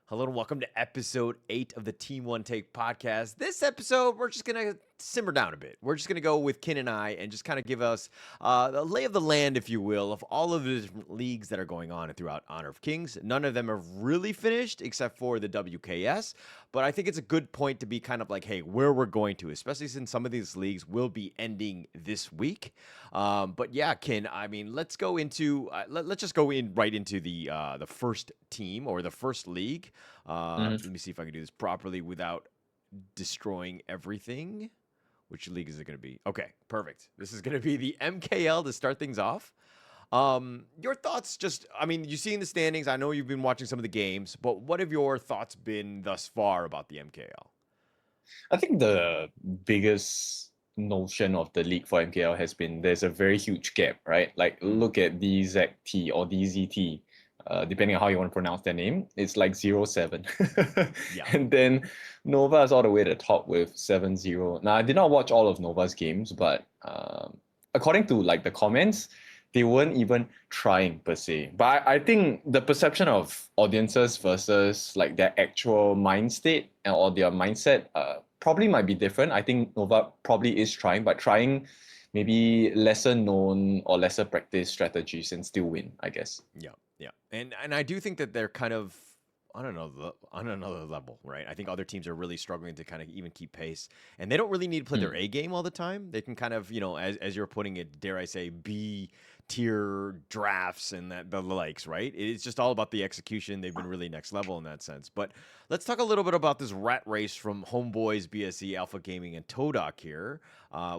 Hello and welcome to episode 8 of the Team One Take podcast. This episode, we're just going to simmer down a bit. We're just going to go with Kin and I and just kind of give us the lay of the land, if you will, of all of the different leagues that are going on throughout Honor of Kings. None of them have really finished except for the WKS, but I think it's a good point to be kind of like, hey, where we're going to, especially since some of these leagues will be ending this week. But yeah, Kin, I mean, let's go into, let's just go in right into the first team or the first league. Mhm. Let me see if I can do this properly without destroying everything. Which league is it going to be? Okay, perfect. This is going to be the MKL to start things off. Your thoughts just, I mean, you see in the standings, I know you've been watching some of the games, but what have your thoughts been thus far about the MKL? I think the biggest notion of the league for MKL has been there's a very huge gap, right? Like look at DZT or DZT, depending on how you want to pronounce their name. It's like 0-7. Yeah. And then Nova is all the way to the top with 7-0. Now I did not watch all of Nova's games, but according to like the comments, they weren't even trying per se. But I think the perception of audiences versus like their actual mind state or their mindset probably might be different. I think Nova probably is trying, but trying maybe lesser known or lesser practice strategies and still win, I guess. Yeah, yeah, and I do think that they're kind of on another level, right? I think other teams are really struggling to kind of even keep pace, and they don't really need to play their Mm. A game all the time. They can kind of, as you're putting it, dare I say, B tier drafts and that the likes, right? It's just all about the execution. They've been really next level in that sense. But let's talk a little bit about this rat race from Homeboys, BSE, Alpha Gaming, and Todak here.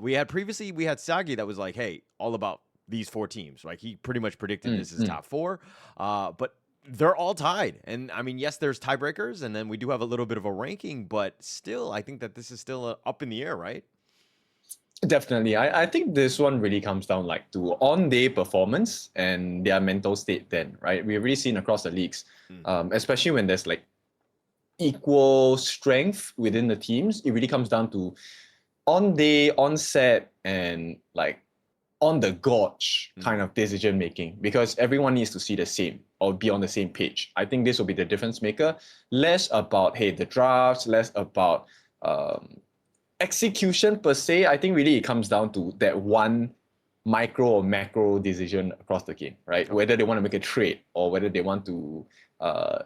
We had Sagi that was like, hey, all about these four teams. Like he pretty much predicted Mm. this as Mm. top four. But they're all tied. And I mean, yes, there's tiebreakers, and then we do have a little bit of a ranking, but still, I think that this is still up in the air, right? Definitely. I think this one really comes down like to on-day performance and their mental state then, right? We've really seen across the leagues, Mm, especially when there's like equal strength within the teams, it really comes down to on day, on set, and like on the gauge kind mm, of decision making because everyone needs to see the same or be on the same page. I think this will be the difference maker. Less about, hey, the drafts, less about um, execution per se. I think really it comes down to that one micro or macro decision across the game, right? okay. Whether they want to make a trade or whether they want to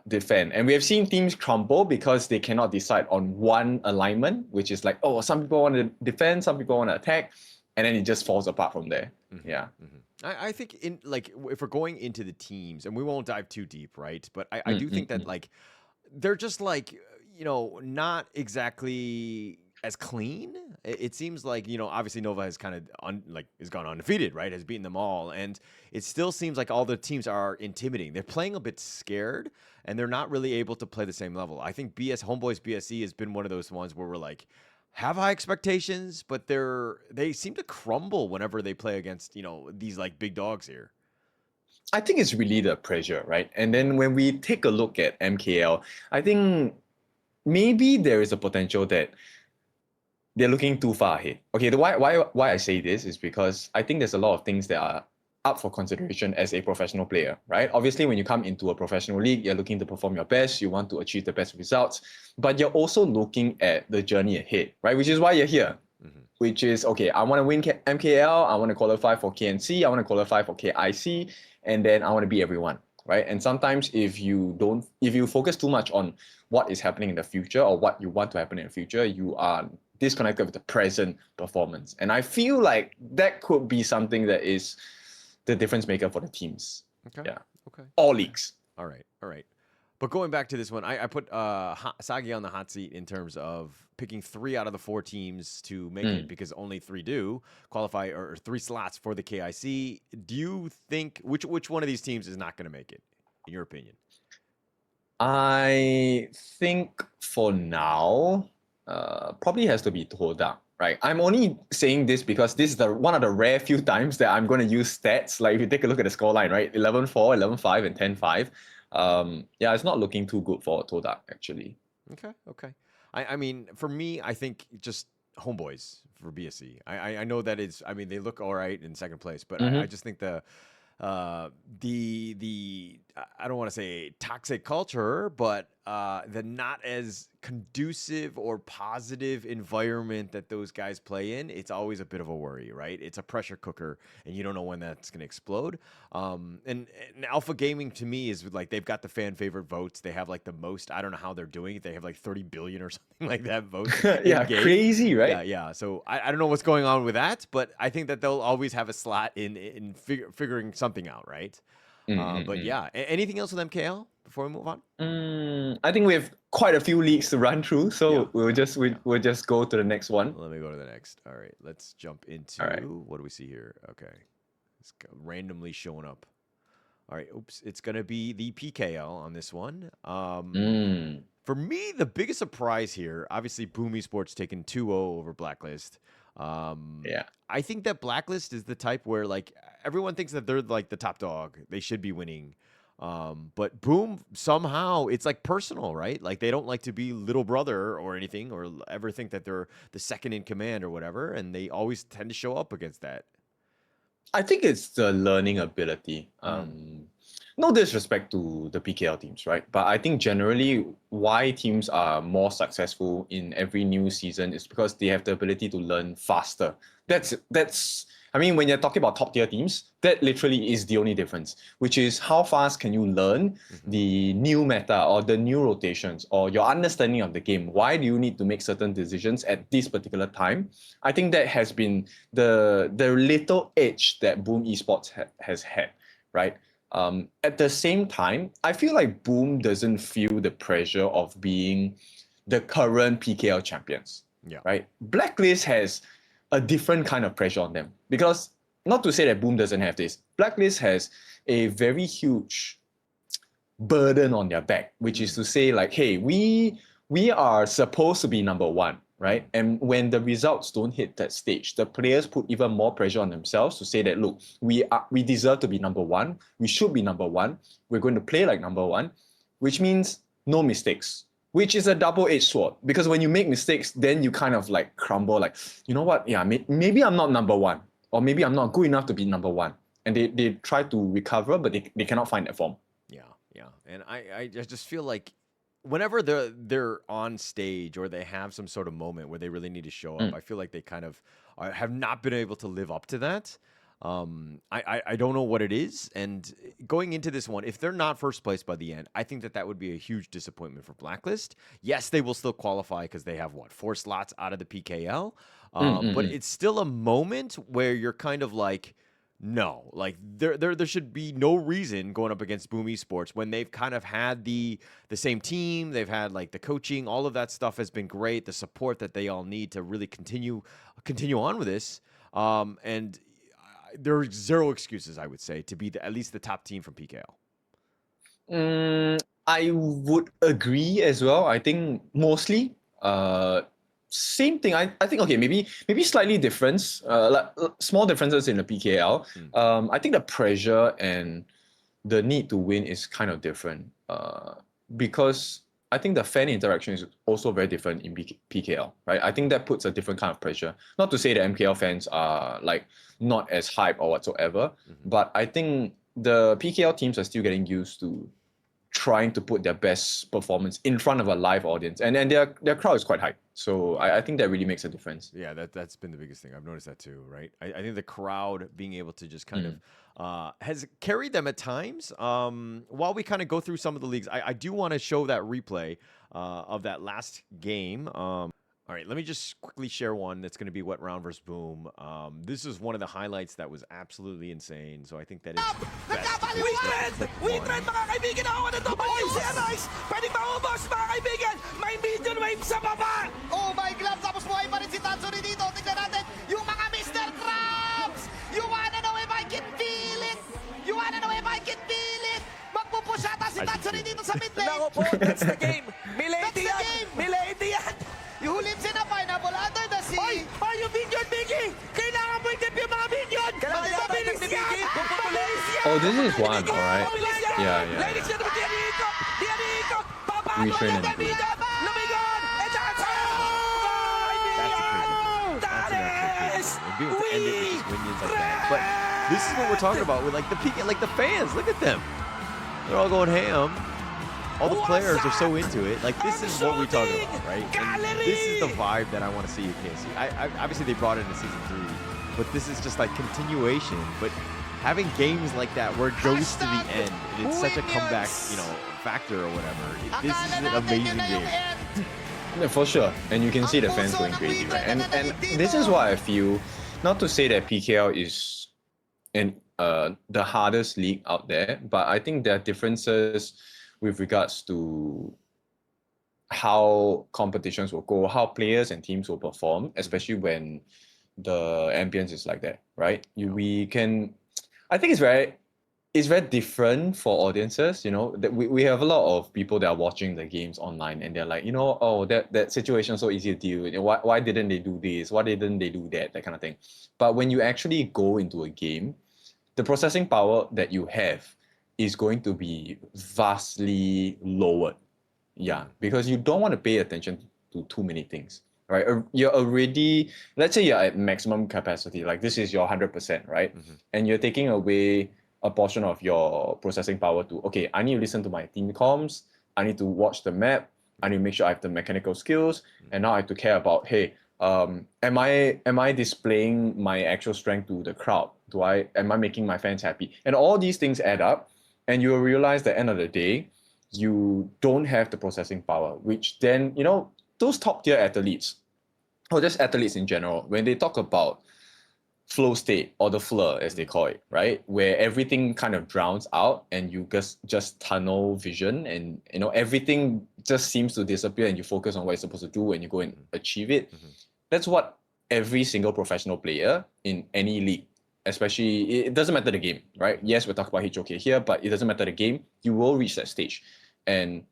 defend. And we have seen teams crumble because they cannot decide on one alignment, which is like, oh, some people want to defend, some people want to attack, and then it just falls apart from there. Yeah. I think in like if we're going into the teams, and we won't dive too deep, right? But I Mm, do think mm, that mm. like they're just like not exactly as clean. It seems like obviously Nova has kind of has gone undefeated, right? Has beaten them all, and it still seems like all the teams are intimidating. They're playing a bit scared, and they're not really able to play the same level. I think BS Homeboys BSE has been one of those ones where we're like have high expectations, but they seem to crumble whenever they play against these like big dogs here. I think it's really the pressure, right? And then when we take a look at MKL, I think maybe there is a potential that they're looking too far ahead. Okay, the why I say this is because I think there's a lot of things that are up for consideration as a professional player, right? Obviously, when you come into a professional league, you're looking to perform your best, you want to achieve the best results, but you're also looking at the journey ahead, right? Which is why you're here. Hmm. Which is okay, I want to win MKL, I want to qualify for KNC, I want to qualify for KIC, and then I want to beat everyone, right? And sometimes if you focus too much on what is happening in the future or what you want to happen in the future, you are disconnected with the present performance. And I feel like that could be something that is the difference maker for the teams. Okay. Yeah. Okay. All Okay. leagues. All right. All right. But going back to this one, I put Sagi on the hot seat in terms of picking 3 out of the 4 teams to make it Mm. because only 3 do qualify or 3 slots for the KIC. Do you think which one of these teams is not going to make it, in your opinion? I think for now, probably has to be Toda, right? I'm only saying this because this is the one of the rare few times that I'm going to use stats. Like if you take a look at the scoreline, right? 11-4, 11-5, and 10-5. Yeah, it's not looking too good for Toda, actually. Okay. Okay. I mean, for me, I think just homeboys for BSC. I know that it's. I mean, they look all right in second place, but I Mm-hmm. just think the I don't want to say toxic culture, but the not as conducive or positive environment that those guys play in, it's always a bit of a worry, right? It's a pressure cooker, and you don't know when that's going to explode. And Alpha Gaming to me is like they've got the fan favorite votes. They have like the most. I don't know how they're doing it. They have like 30 billion or something like that votes. Yeah, in game. crazy, right? Yeah. So I don't know what's going on with that, but I think that they'll always have a slot in figuring something out, right? But yeah, anything else with MKL before we move on? I think we have quite a few leagues to run through, so Yeah. we'll just go to the next one. Let me go to the next. All right, let's jump into All right. what do we see here? Okay, it's randomly showing up. All right, oops, it's gonna be the PKL on this one. For me, the biggest surprise here, obviously, Boom Esports taking 2-0 over Blacklist. Yeah. I think that Blacklist is the type where like everyone thinks that they're like the top dog. They should be winning. But Boom, somehow it's like personal, right? Like they don't like to be little brother or anything or ever think that they're the second in command or whatever. And they always tend to show up against that. I think it's the learning ability. No disrespect to the PKL teams, right? But I think generally why teams are more successful in every new season is because they have the ability to learn faster. That's I mean, when you're talking about top tier teams, that literally is the only difference, which is how fast can you learn the new meta or the new rotations or your understanding of the game. Why do you need to make certain decisions at this particular time? I think that has been the little edge that Boom Esports has had, right? At the same time, I feel like Boom doesn't feel the pressure of being the current PKL champions, right? Blacklist has a different kind of pressure on them because not to say that Boom doesn't have this, Blacklist has a very huge burden on their back, which is to say like, hey, we are supposed to be number one, right? And when the results don't hit that stage, the players put even more pressure on themselves to say that, look, we deserve to be number one. We should be number one. We're going to play like number one, which means no mistakes, which is a double-edged sword. Because when you make mistakes, then you kind of like crumble, like, you know what? Yeah, maybe I'm not number one, or maybe I'm not good enough to be number one. And they try to recover, but they cannot find that form. Yeah. And I just feel like whenever they're on stage or they have some sort of moment where they really need to show up, I feel like they kind of have not been able to live up to that. I don't know what it is. And going into this one, if they're not first place by the end, I think that would be a huge disappointment for Blacklist. Yes, they will still qualify because they have 4 slots out of the PKL. But it's still a moment where you're kind of like, no, like there should be no reason going up against Boom Esports when they've kind of had the same team, they've had like the coaching, all of that stuff has been great, the support that they all need to really continue on with this. And there are zero excuses, I would say, to be at least the top team from PKL. I would agree as well. I think mostly same thing. I think okay, maybe slightly difference, like small differences in the PKL. I think the pressure and the need to win is kind of different. Because I think the fan interaction is also very different in PKL, right? I think that puts a different kind of pressure. Not to say that MKL fans are like not as hype or whatsoever, but I think the PKL teams are still getting used to trying to put their best performance in front of a live audience, and their crowd is quite high. So I think that really makes a difference. Yeah, that's been the biggest thing. I've noticed that too, right? I think the crowd being able to just kind of has carried them at times. While we kind of go through some of the leagues, I do want to show that replay of that last game. All right, let me just quickly share one that's going to be Wet Round versus Boom. This is one of the highlights that was absolutely insane. So I think that is We trend mga kaibigan, ako na to, balik si Arise. Pwedeng maubos mga kaibigan. May medium wave sa baba. Oh my God, tapos buhay pa rin si Tatsuri dito. Tignan natin yung mga Mr. Krabs. You wanna know if I can feel it? You wanna know if I can feel it? Magpupush ata si Tatsuri dito sa mid lane. Nako po, that's the game. Milady That's the yan. game. Milady yan. Yuhulim si na pineapple under the sea. Oy, yung minion, Biggie. Kailangan mo i-tip yung mga minion. Magpabilis yan. Magpabilis yan. Oh, this is one, alright. Yeah. Ladies and gentlemen, Dianico. Papaano Retrain yan, and improve. kaibigan. Lumigon. And that's it. That's an actual crazy game. And being able to end it with just minions like that. But this is what we're talking about with like the PK, like the fans. Look at them. they're all going ham. All the players are so into it. Like, this is what we're talking about, right? And this is the vibe that I want to see at KSC. I obviously they brought it into season 3, but this is just like continuation. But having games like that where it goes to the end and it's such a comeback, factor or whatever. This is an amazing game. Yeah, for sure. And you can see the fans going crazy, right? And this is why I feel, not to say that PKL is the hardest league out there, but I think there are differences with regards to how competitions will go, how players and teams will perform, especially when the ambience is like that, right? I think it's very different for audiences, that we have a lot of people that are watching the games online and they're like, that situation is so easy to deal with. Why didn't they do this? Why didn't they do that? That kind of thing. But when you actually go into a game, the processing power that you have is going to be vastly lowered. Yeah, because you don't want to pay attention to too many things, right? You're already, let's say you're at maximum capacity, like this is your 100%, right? Mm-hmm. And you're taking away a portion of your processing power to, okay, I need to listen to my team comms, I need to watch the map, I need to make sure I have the mechanical skills, and now I have to care about, hey, am I displaying my actual strength to the crowd? Am I making my fans happy? And all these things add up, and you will realize at the end of the day, you don't have the processing power, which then, those top tier athletes, or just athletes in general, when they talk about flow state or the flur, as they call it, right? Where everything kind of drowns out and you just tunnel vision and, everything just seems to disappear and you focus on what you're supposed to do and you go and achieve it. Mm-hmm. That's what every single professional player in any league, especially, it doesn't matter the game, right? Yes, we're talking about HoK here, but it doesn't matter the game, you will reach that stage. And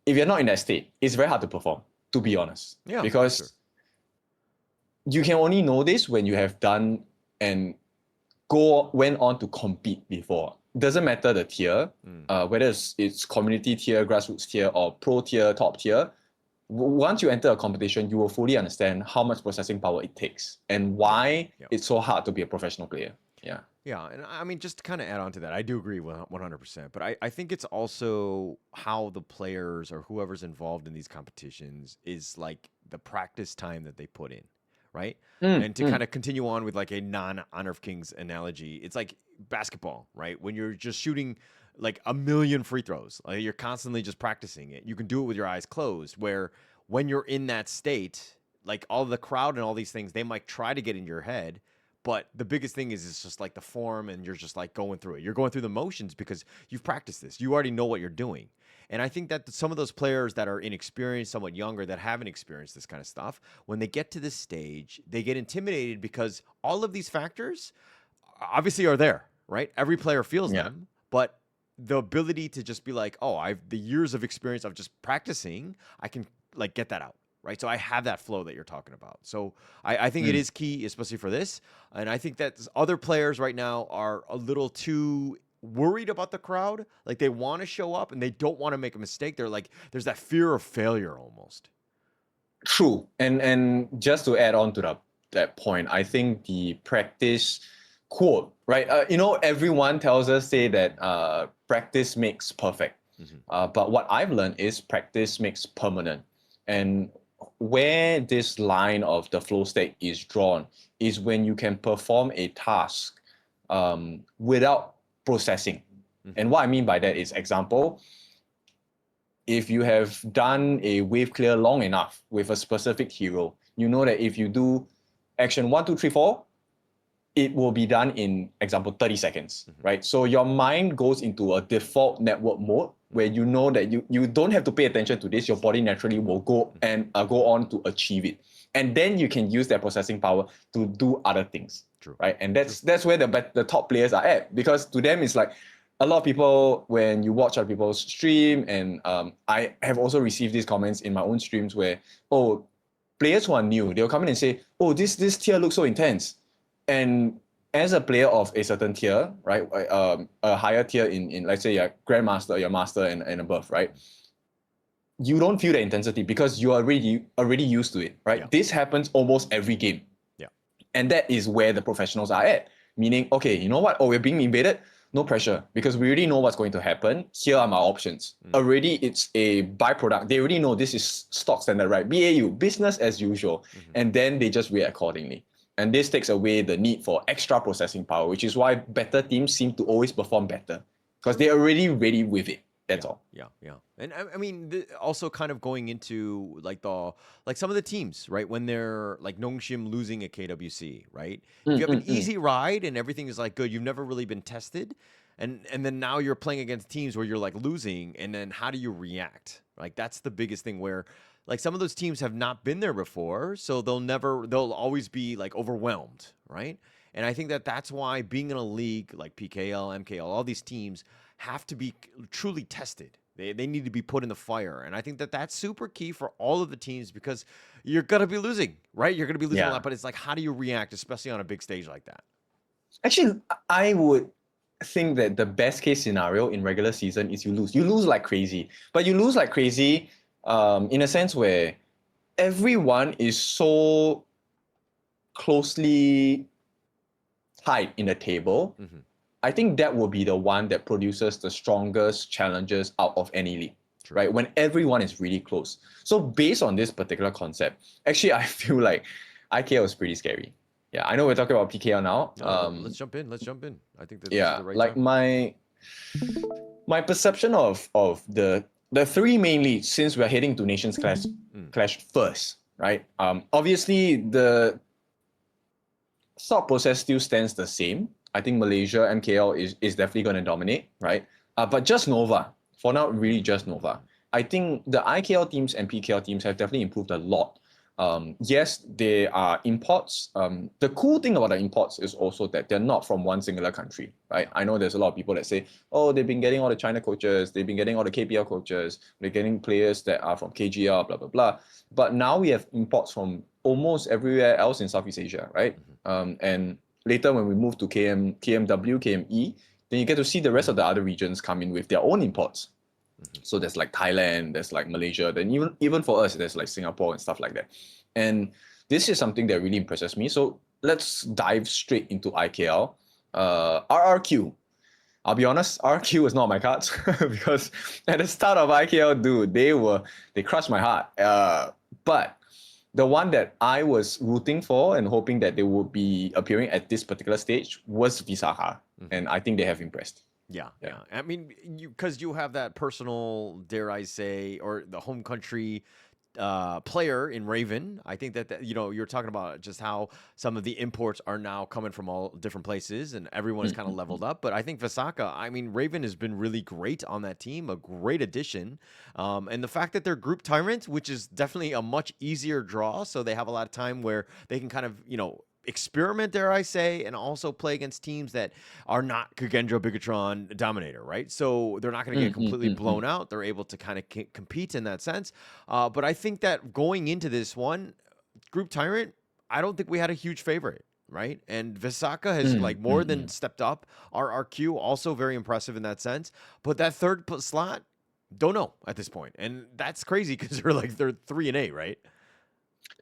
if you're not in that state, it's very hard to perform, to be honest. Yeah, because sure. You can only know this when you have done and went on to compete before. Doesn't matter the tier, whether it's community tier, grassroots tier, or pro tier, top tier. Once you enter a competition, you will fully understand how much processing power it takes and why it's so hard to be a professional player. Yeah. Yeah, and I mean, just to kind of add on to that, I do agree 100%, but I think it's also how the players or whoever's involved in these competitions is like the practice time that they put in, right? And to kind of continue on with like a non-Honor of Kings analogy, it's like basketball, right? When you're just shooting like a million free throws, like you're constantly just practicing it. You can do it with your eyes closed, where when you're in that state, like all the crowd and all these things, they might try to get in your head. But the biggest thing is it's just like the form and you're just like going through it. You're going through the motions because you've practiced this. You already know what you're doing. And I think that some of those players that are inexperienced, somewhat younger, that haven't experienced this kind of stuff, when they get to this stage, they get intimidated because all of these factors obviously are there, right? Every player feels them, but the ability to just be like, oh, I've the years of experience of just practicing, I can like get that out. Right, so I have that flow that you're talking about. So I think it is key, especially for this. And I think that other players right now are a little too worried about the crowd. Like they want to show up and they don't want to make a mistake. They're like, there's that fear of failure almost. True. And just to add on to that point, I think the practice quote, right? Everyone tells us say that practice makes perfect. Mm-hmm. But what I've learned is practice makes permanent. And where this line of the flow state is drawn is when you can perform a task without processing. Mm-hmm. And what I mean by that is, example, if you have done a wave clear long enough with a specific hero, you know that if you do action 1, 2, 3, 4, it will be done in, example, 30 seconds, right? So your mind goes into a default network mode where you know that you don't have to pay attention to this. Your body naturally will go and go on to achieve it. And then you can use that processing power to do other things, right? And that's where the top players are at, because to them it's like, a lot of people, when you watch other people's stream, and I have also received these comments in my own streams where, players who are new, they'll come in and say, this tier looks so intense. And as a player of a certain tier, right, a higher tier in let's say your grandmaster, your master and above, right, you don't feel the intensity because you're already used to it, right? Yeah. This happens almost every game. Yeah. And that is where the professionals are at. Meaning, okay, you know what? We're being invaded. no pressure because we already know what's going to happen. Here are my options. Already, it's a byproduct. They already know this is stock standard, right? BAU, business as usual. And then they just react accordingly. And this takes away the need for extra processing power, which is why better teams seem to always perform better because they're already ready with it. That's all. Yeah. And I mean, also kind of going into like some of the teams, right? When they're like Nongshim losing at KWC, right? If you have an easy ride and everything is like good, you've never really been tested. And then now you're playing against teams where you're like losing, and then how do you react? Like that's the biggest thing where like some of those teams have not been there before, so they'll always be like overwhelmed, right? And I think that that's why being in a league like PKL, MKL, all these teams have to be truly tested. They need to be put in the fire. And I think that that's super key for all of the teams because you're going to be losing, right? You're going to be losing a lot, but it's like, how do you react, especially on a big stage like that? Actually, I would think that the best case scenario in regular season is you lose. You lose like crazy. But you lose like crazy in a sense where everyone is so closely tied in the table. I think that will be the one that produces the strongest challenges out of any league, right? When everyone is really close. So based on this particular concept, actually, I feel like IKL is pretty scary. Yeah, I know we're talking about PKL now. Let's jump in. I think that this is the right like time. my perception of the three main leagues, since we're heading to Nations Clash first, right? Obviously the thought process still stands the same. I think Malaysia, MKL is definitely going to dominate, right? But just Nova, for now, really just Nova. I think the IKL teams and PKL teams have definitely improved a lot. Yes, they are imports. The cool thing about the imports is also that they're not from one singular country, right? I know there's a lot of people that say, oh, they've been getting all the China coaches, they've been getting all the KPL coaches, they're getting players that are from KGL, blah, blah, blah. But now we have imports from almost everywhere else in Southeast Asia, right? And later when we move to KMW, KME, then you get to see the rest of the other regions come in with their own imports. So there's like Thailand, there's like Malaysia, then even for us, there's like Singapore and stuff like that. And this is something that really impresses me. So let's dive straight into IKL. RRQ. I'll be honest, RRQ was not my cards because at the start of IKL, dude, they crushed my heart. But the one that I was rooting for and hoping that they would be appearing at this particular stage was Visakha. And I think they have impressed. Yeah. I mean, because you have that personal, dare I say, or the home country player in Raven. I think that, you're talking about just how some of the imports are now coming from all different places and everyone is kind of leveled up. But I think Visakha, I mean, Raven has been really great on that team, a great addition. And the fact that they're Group Tyrant, which is definitely a much easier draw. So they have a lot of time where they can kind of, experiment, dare I say, and also play against teams that are not Kagendra, Bigatron, Dominator, right? So they're not going to get completely blown out. They're able to kind of compete in that sense. But I think that going into this one, Group Tyrant, I don't think we had a huge favorite, right? And Visakha has more than stepped up. RRQ also very impressive in that sense. But that third slot, don't know at this point. And that's crazy because they're 3-8, right?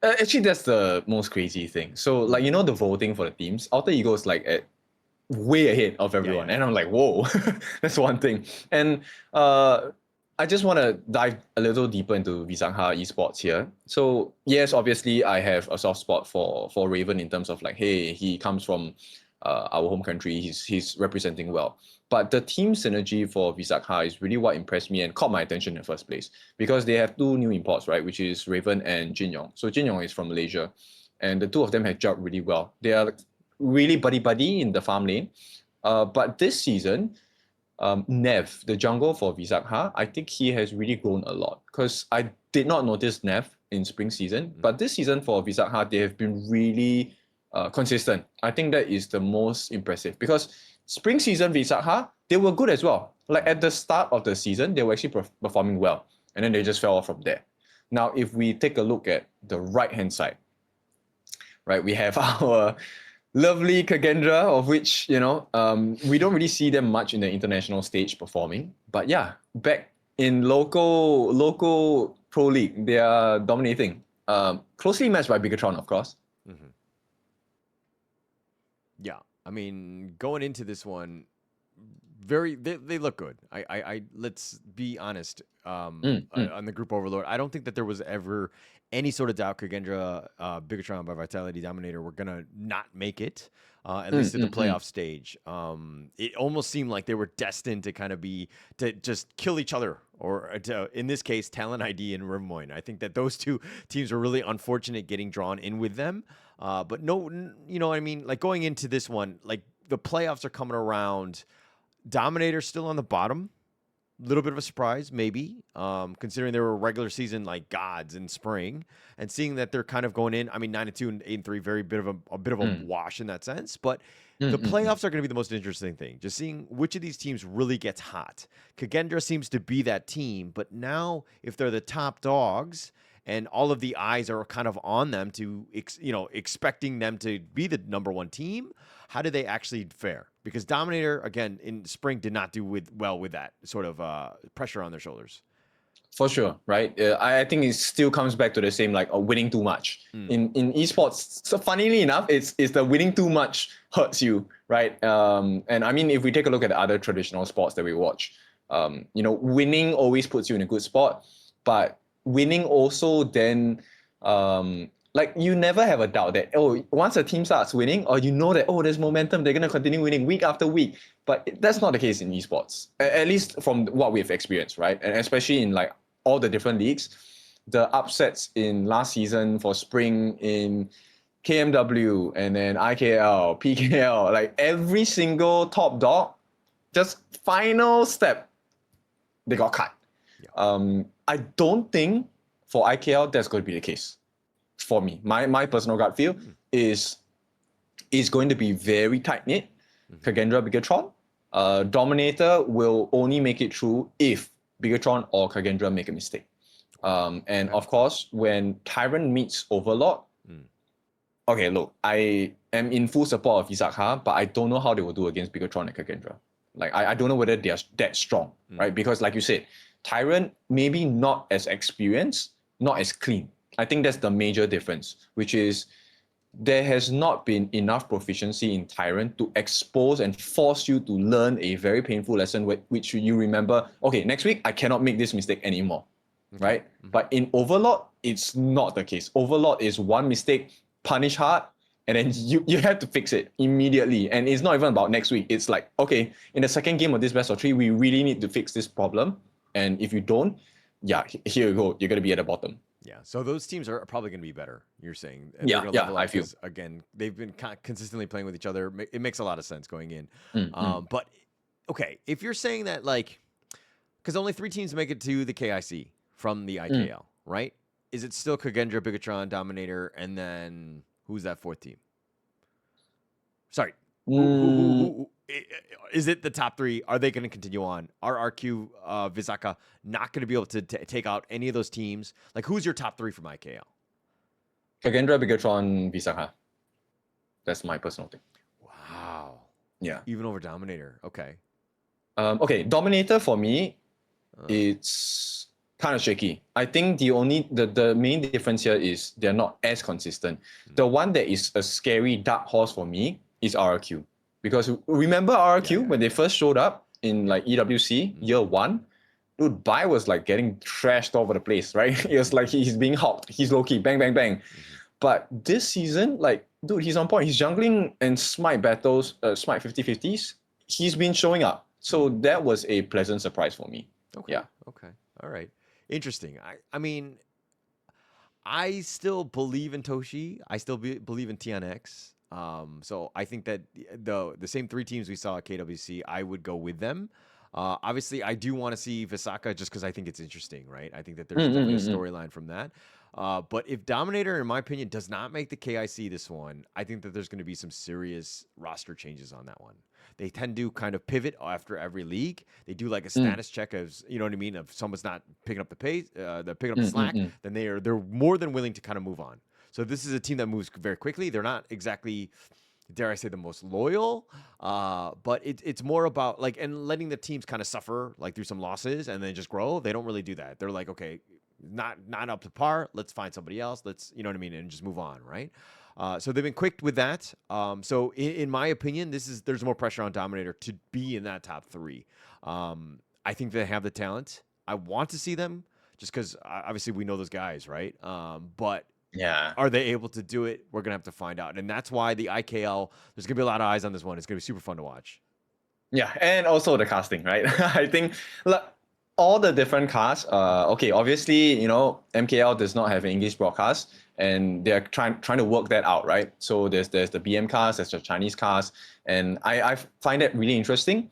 Actually, that's the most crazy thing. So, the voting for the teams, Alter Ego is way ahead of everyone. And I'm like, whoa, that's one thing. And I just want to dive a little deeper into Visakha Esports here. So, yes, obviously, I have a soft spot for Raven in terms of hey, he comes from our home country. He's representing well. But the team synergy for Visakha is really what impressed me and caught my attention in the first place because they have two new imports, right? Which is Raven and Jin Yong. So Jin Yong is from Malaysia, and the two of them have gelled really well. They are really buddy in the farm lane. But this season, Nev, the jungle for Visakha, I think he has really grown a lot because I did not notice Nev in spring season, but this season for Visakha, they have been really consistent. I think that is the most impressive because spring season Visakha, they were good as well. At the start of the season, they were actually performing well, and then they just fell off from there. Now, if we take a look at the right-hand side, right, we have our lovely Kagendra, of which, we don't really see them much in the international stage performing. But yeah, back in local pro league, they are dominating. Closely matched by Bigatron, of course. Yeah. I mean, going into this one, they look good. I let's be honest. On the group overload, I don't think that there was ever any sort of doubt Kagendra, Bigatron by Vitality Dominator were gonna not make it. At least at the playoff stage. It almost seemed like they were destined to kind of to just kill each other, or in this case, Talent ID and Rimoin. I think that those two teams were really unfortunate getting drawn in with them. But no, you know what I mean? Like going into this one, like the playoffs are coming around. Dominator still on the bottom. Little bit of a surprise, maybe, considering they were regular season like gods in spring, and seeing that they're kind of going in. I mean, 9-2 and 8-3, very bit of a wash in that sense. But the playoffs are going to be the most interesting thing. Just seeing which of these teams really gets hot. Kagendra seems to be that team, but now if they're the top dogs and all of the eyes are kind of on them to, expecting them to be the number one team, how do they actually fare? Because Dominator, again, in spring did not do well with that sort of pressure on their shoulders. For sure, right? I think it still comes back to the same, like winning too much. In esports, so funnily enough, it's the winning too much hurts you, right? And I mean, if we take a look at the other traditional sports that we watch, winning always puts you in a good spot, but winning also then like you never have a doubt that once a team starts winning, or that there's momentum, they're gonna continue winning week after week. But that's not the case in esports, at least from what we've experienced, right? And especially in like all the different leagues, the upsets in last season for spring in KMW and then IKL, PKL, like every single top dog, just final step, they got cut. Yeah. I don't think for IKL that's going to be the case. For me, my personal gut feel is going to be very tight-knit. Kagendra, Bigatron. Dominator will only make it through if Bigatron or Kagendra make a mistake. And of course, when Tyrant meets Overlord, okay, look, I am in full support of Visakha, but I don't know how they will do against Bigatron and Kagendra. Like, I don't know whether they are that strong, right? Because like you said, Tyrant maybe not as experienced, not as clean. I think that's the major difference, which is there has not been enough proficiency in Tyrant to expose and force you to learn a very painful lesson which you remember, okay, next week I cannot make this mistake anymore, right? But in Overlord, it's not the case. Overlord is one mistake, punish hard, and then you have to fix it immediately. And it's not even about next week. It's like, okay, in the second game of this best of 3, we really need to fix this problem. And if you don't, here you go, you're going to be at the bottom. Yeah, so those teams are probably going to be better, you're saying. And yeah, I feel. Again, they've been consistently playing with each other. It makes a lot of sense going in. But, okay, if you're saying that, like, because only 3 teams make it to the KIC from the IKL, right? Is it still Kagendra, Bigatron, Dominator, and then who's that 4th team? Sorry. Who is it the top 3? Are they going to continue on? Are RQ, Visakha not going to be able to take out any of those teams? Like, who's your top 3 from IKL? Kagendra, Bigatron, Visakha. That's my personal thing. Wow. Yeah. Even over Dominator. Okay. Okay, Dominator for me, it's kind of shaky. I think the main difference here is they're not as consistent. The one that is a scary dark horse for me is RRQ. Because remember RRQ when they first showed up in like EWC year 1, dude, Bai was like getting trashed all over the place, right? It was like he's being hawked. He's low-key, bang, bang, bang. But this season, like, dude, he's on point. He's jungling and smite battles, smite 50-50s. He's been showing up. So that was a pleasant surprise for me. Okay. Yeah. Okay. All right. Interesting. I mean, I still believe in Toshi. I still believe in TNX. So I think that the same 3 teams we saw at KWC, I would go with them. Obviously, I do want to see Visakha just because I think it's interesting, right? I think that there's definitely a storyline from that. But if Dominator, in my opinion, does not make the KIC this one, I think that there's going to be some serious roster changes on that one. They tend to kind of pivot after every league. They do like a status check of, you know what I mean, if someone's not picking up the pace, they're picking up the slack, then they're more than willing to kind of move on. So this is a team that moves very quickly. They're not exactly, dare I say, the most loyal, but it's more about like, and letting the teams kind of suffer like through some losses and then just grow. They don't really do that. They're like, okay, not up to par. Let's find somebody else. Let's, you know what I mean, and just move on, right? So they've been quick with that. So in my opinion, there's more pressure on Dominator to be in that top 3. I think they have the talent. I want to see them just because obviously we know those guys, right? But Yeah. are they able to do it? We're gonna have to find out, and that's why the IKL. There's gonna be a lot of eyes on this one. It's gonna be super fun to watch. Yeah, and also the casting, right? I think like, all the different casts. Okay, obviously, MKL does not have an English broadcast, and they're trying to work that out, right? So there's the BM cast, there's the Chinese cast, and I find that really interesting.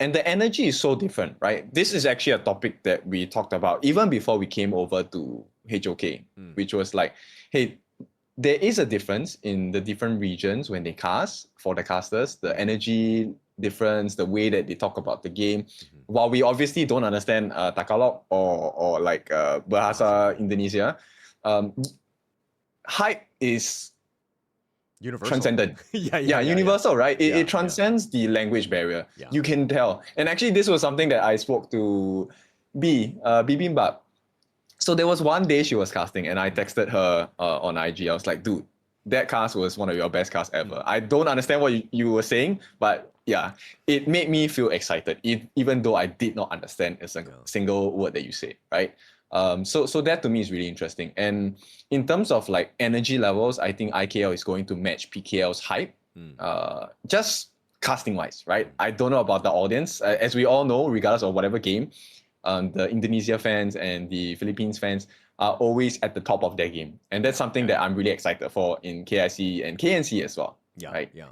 And the energy is so different, right? This is actually a topic that we talked about even before we came over to HoK, which was like, hey, there is a difference in the different regions when they cast for the casters, the energy difference, the way that they talk about the game. While we obviously don't understand Tagalog or like Bahasa Indonesia, hype is Universal. transcendent. Yeah, universal, right? It Yeah, transcends the language barrier. Yeah. You can tell. And actually, this was something that I spoke to Bibimbap. So there was one day she was casting, and I texted her on IG. I was like, dude, that cast was one of your best casts ever. I don't understand what you were saying, but yeah, it made me feel excited, even though I did not understand a single word that you said, right? So that to me is really interesting. And in terms of like energy levels, I think IKL is going to match PKL's hype, just casting wise, right? I don't know about the audience. As we all know, regardless of whatever game, the Indonesia fans and the Philippines fans are always at the top of their game. And that's something that I'm really excited for in KIC and KNC as well. Yeah, right? yeah.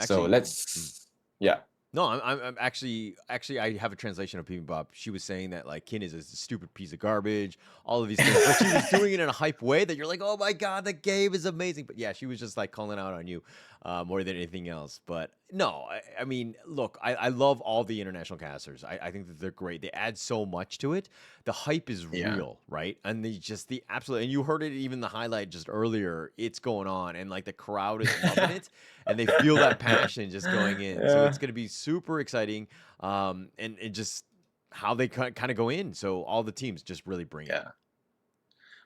So let's, yeah. No, I'm actually I have a translation of Bibimbap. She was saying that like Kin is a stupid piece of garbage, all of these things. But she was doing it in a hype way that you're like, oh my god, the game is amazing. But yeah, she was just like calling out on you more than anything else. But no, I mean, look, I love all the international casters. I think that they're great. They add so much to it. The hype is real, right? And the absolute, and you heard it even the highlight just earlier. It's going on, and like the crowd is loving it, and they feel that passion just going in. So it's going to be super exciting, and just how they kind of go in. So all the teams just really bring it.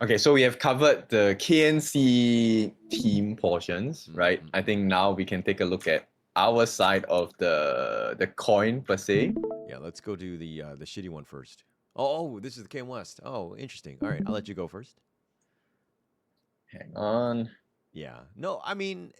Okay, so we have covered the KNC team portions, right? I think now we can take a look at our side of the coin per se. Yeah, let's go to the shitty one first. Oh, this is the KM West. Oh, interesting. All right, I'll let you go first. Hang on. Yeah. No, I mean,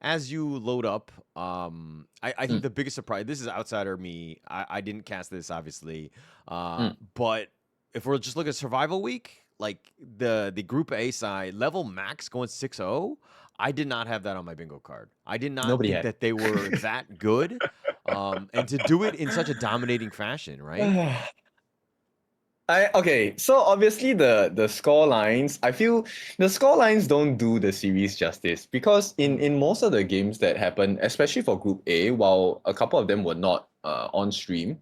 as you load up, I think the biggest surprise, this is outsider me. I didn't cast this, obviously. But if we're just looking at Survival Week, like the Group A side, level max going 6-0, I did not have that on my bingo card. I did not think that they were that good. And to do it in such a dominating fashion, right? Okay, so obviously the score lines, I feel the score lines don't do the series justice because in most of the games that happen, especially for Group A, while a couple of them were not on stream,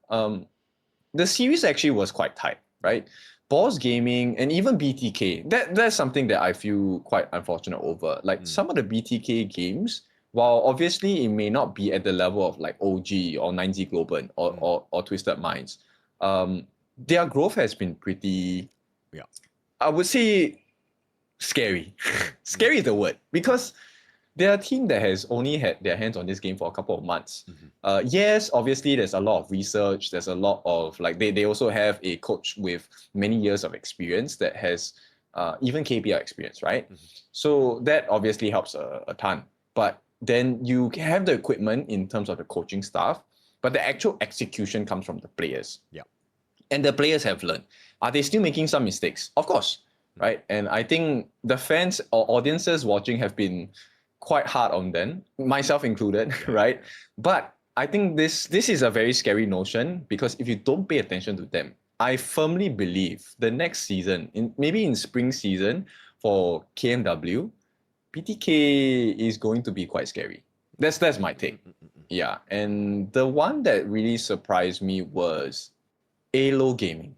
the series actually was quite tight, right? Boss Gaming and even BTK, that's something that I feel quite unfortunate over. Like some of the BTK games, while obviously it may not be at the level of like OG or 9Z Global or Twisted Minds, their growth has been pretty, I would say, scary. Scary is the word, because they're a team that has only had their hands on this game for a couple of months. Yes, obviously there's a lot of research, there's a lot of, like, they also have a coach with many years of experience that has even KPL experience, right? So that obviously helps a ton. But then you have the equipment in terms of the coaching staff, but the actual execution comes from the players. And the players have learned. Are they still making some mistakes? Of course, right? And I think the fans or audiences watching have been quite hard on them, myself included, right? But I think this is a very scary notion, because if you don't pay attention to them, I firmly believe the next season, maybe in spring season for KMW, BTK is going to be quite scary. That's my take. Yeah, and the one that really surprised me was Alo Gaming.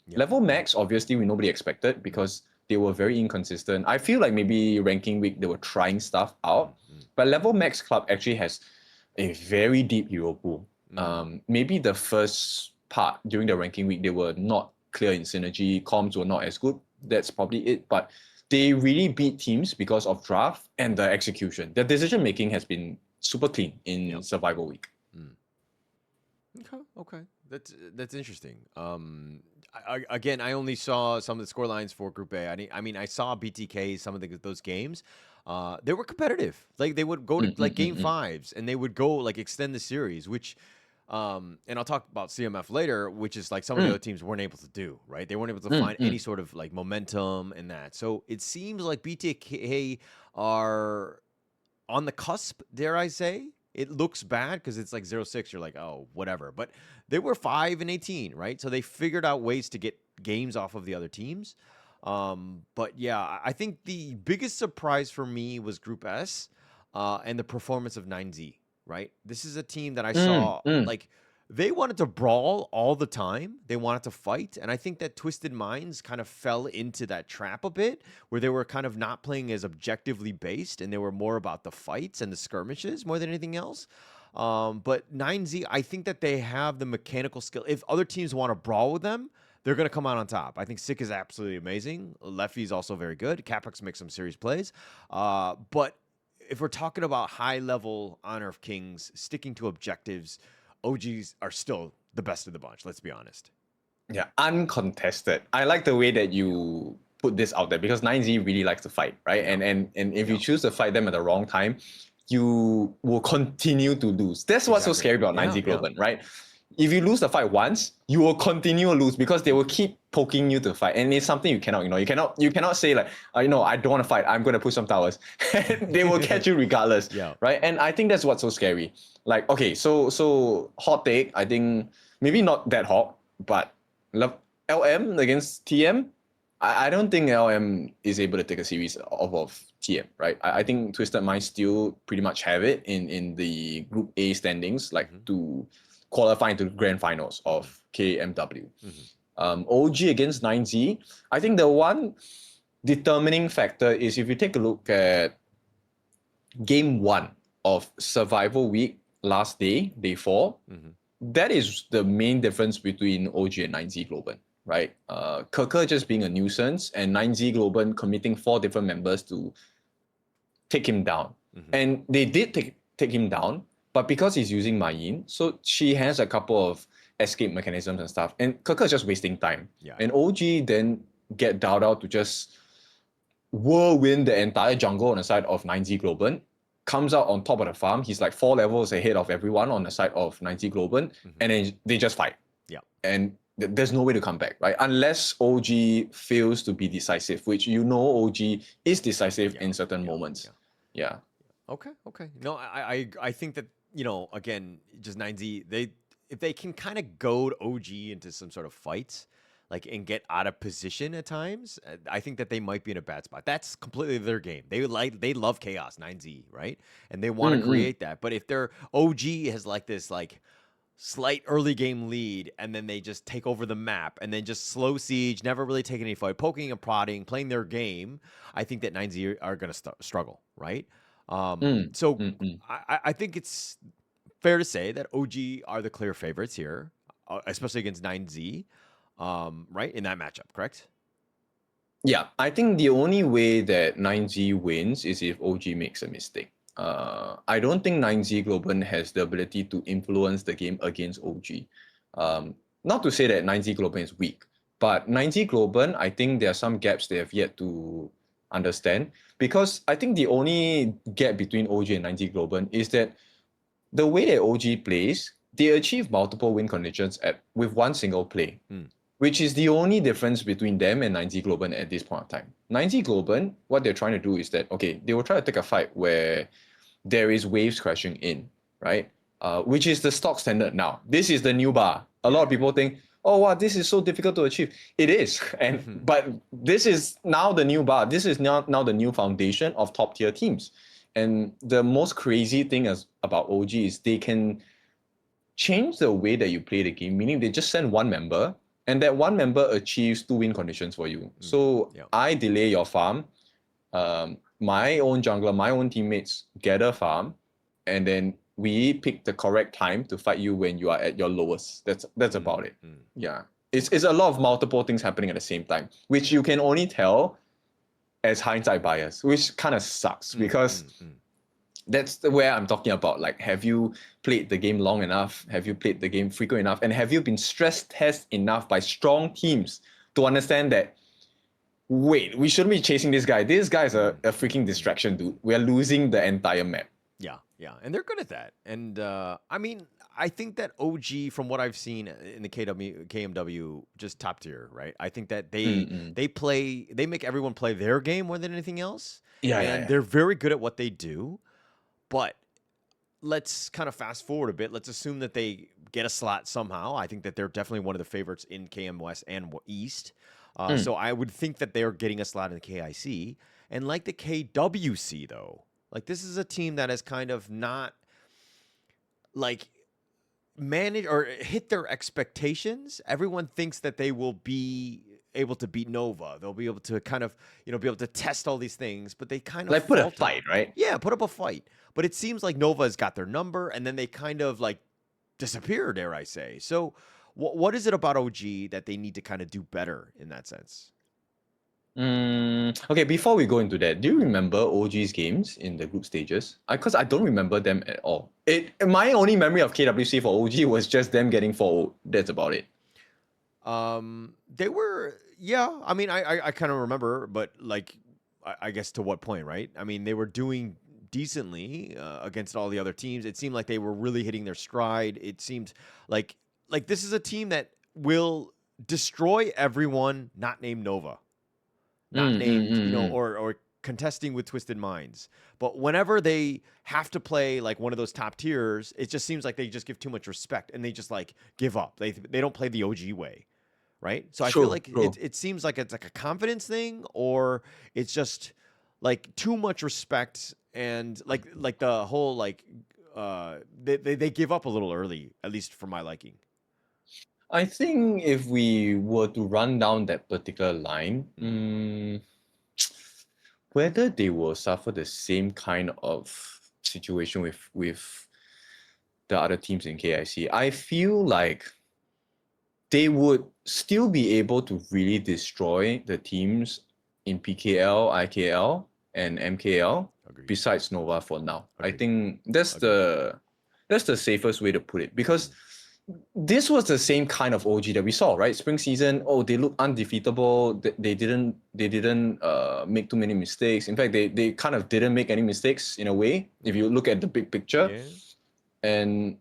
Level max, obviously, nobody expected because they were very inconsistent. I feel like maybe ranking week, they were trying stuff out. But Level Max Club actually has a very deep hero pool. Maybe the first part during the ranking week, they were not clear in synergy. Comms were not as good. That's probably it. But they really beat teams because of draft and the execution. Their decision making has been super clean in Survival Week. Okay, that's interesting. Again, I only saw some of the scorelines for Group A. I mean, I saw BTK some of those games. They were competitive. Like they would go to like game fives, and they would go like extend the series, which. And I'll talk about CMF later, which is like some of the other teams weren't able to do, right? They weren't able to find any sort of like momentum in that. So it seems like BTK are on the cusp, dare I say. It looks bad because it's like 0-6. You're like, oh, whatever. But they were 5-18, right? So they figured out ways to get games off of the other teams. But yeah, I think the biggest surprise for me was Group S and the performance of 9Z. Right? This is a team that I saw like they wanted to brawl all the time. They wanted to fight. And I think that Twisted Minds kind of fell into that trap a bit where they were kind of not playing as objectively based and they were more about the fights and the skirmishes more than anything else. But 9Z, I think that they have the mechanical skill. If other teams want to brawl with them, they're going to come out on top. I think Sick is absolutely amazing. Leffy's also very good. Capex makes some serious plays. But if we're talking about high-level Honor of Kings, sticking to objectives, OGs are still the best of the bunch, let's be honest. Yeah, uncontested. I like the way that you put this out there because 9Z really likes to fight, right? And if you choose to fight them at the wrong time, you will continue to lose. That's what's so scary about 9Z Global, right? If you lose the fight once, you will continue to lose because they will keep poking you to fight, and it's something you cannot ignore. You cannot say like, I don't want to fight. I'm going to push some towers. They will catch you regardless, right? And I think that's what's so scary. Like, okay, so hot take. I think maybe not that hot, but LM against TM. I don't think LM is able to take a series off of TM, right? I think Twisted Minds still pretty much have it in the Group A standings, like to qualify into the grand finals of KMW. OG against 9Z, I think the one determining factor is if you take a look at game 1 of Survival Week last day, day 4, that is the main difference between OG and 9Z Global, right? HoK just being a nuisance and 9Z Global committing 4 different members to take him down. And they did take him down, but because he's using Mayin, so she has a couple of escape mechanisms and stuff. And HoK is just wasting time. And OG then get dialed out to just whirlwind the entire jungle on the side of 9Z Global. Comes out on top of the farm. He's like 4 levels ahead of everyone on the side of 9Z Global. And then they just fight. And there's no way to come back, right? Unless OG fails to be decisive, which OG is decisive in certain moments. Okay. No, I think that, again, just 9Z, if they can kind of goad OG into some sort of fights, like, and get out of position at times, I think that they might be in a bad spot. That's completely their game. They love chaos, 9Z, right? And they want to create that. But if their OG has like this like slight early game lead, and then they just take over the map, and then just slow siege, never really take any fight, poking and prodding, playing their game, I think that 9Z are going to struggle, right? I think it's fair to say that OG are the clear favorites here, especially against 9Z, right? In that matchup, correct? Yeah, I think the only way that 9Z wins is if OG makes a mistake. I don't think 9Z Global has the ability to influence the game against OG. Not to say that 9Z Global is weak, but 9Z Global, I think there are some gaps they have yet to understand, because I think the only gap between OG and 9Z Global is that the way that OG plays, they achieve multiple win conditions with one single play, which is the only difference between them and 9Z Global at this point in time. 9Z Global, what they're trying to do is that, okay, they will try to take a fight where there is waves crashing in, right? Which is the stock standard now. This is the new bar. A lot of people think, oh, wow, this is so difficult to achieve. It is, but this is now the new bar. This is now the new foundation of top tier teams. And the most crazy thing about OG is they can change the way that you play the game, meaning they just send one member, and that one member achieves 2 win conditions for you. So I delay your farm, my own jungler, my own teammates gather farm, and then we pick the correct time to fight you when you are at your lowest. That's about it. Yeah. It's a lot of multiple things happening at the same time, which you can only tell as hindsight bias, which kind of sucks because that's where I'm talking about. Like, have you played the game long enough? Have you played the game frequent enough? And have you been stress tested enough by strong teams to understand that, wait, we shouldn't be chasing this guy. This guy is a freaking distraction, dude. We're losing the entire map. Yeah, and they're good at that. And I mean, I think that OG, from what I've seen in the KMW, just top tier, right? I think that they make everyone play their game more than anything else. And they're very good at what they do. But let's kind of fast forward a bit. Let's assume that they get a slot somehow. I think that they're definitely one of the favorites in KM West and East. So I would think that they're getting a slot in the KIC. And like the KWC, though, like this is a team that has kind of not like managed or hit their expectations. Everyone thinks that they will be able to beat Nova. They'll be able to kind of, be able to test all these things, but they kind of like put a fight, right? Yeah, put up a fight. But it seems like Nova has got their number, and then they kind of like disappear, dare I say. So what is it about OG that they need to kind of do better in that sense? Okay, before we go into that, do you remember OG's games in the group stages? Because I don't remember them at all. My only memory of KWC for OG was just them getting 4-0. That's about it. They were, yeah. I mean, I kind of remember, but like, I guess to what point, right? I mean, they were doing decently against all the other teams. It seemed like they were really hitting their stride. It seemed like this is a team that will destroy everyone not named Nova. Not named, or contesting with Twisted Minds. But whenever they have to play like one of those top tiers, it just seems like they just give too much respect and they just like give up. They don't play the OG way, right? So I feel like it seems like it's like a confidence thing, or it's just like too much respect and like the whole like they give up a little early, at least for my liking. I think if we were to run down that particular line, whether they will suffer the same kind of situation with the other teams in KIC, I feel like they would still be able to really destroy the teams in PKL, IKL, and MKL. Agreed. Besides Nova for now. Agreed. I think that's the safest way to put it, because this was the same kind of OG that we saw, right? Spring season, they look undefeatable. They didn't make too many mistakes. In fact, they kind of didn't make any mistakes in a way, if you look at the big picture. Yeah. And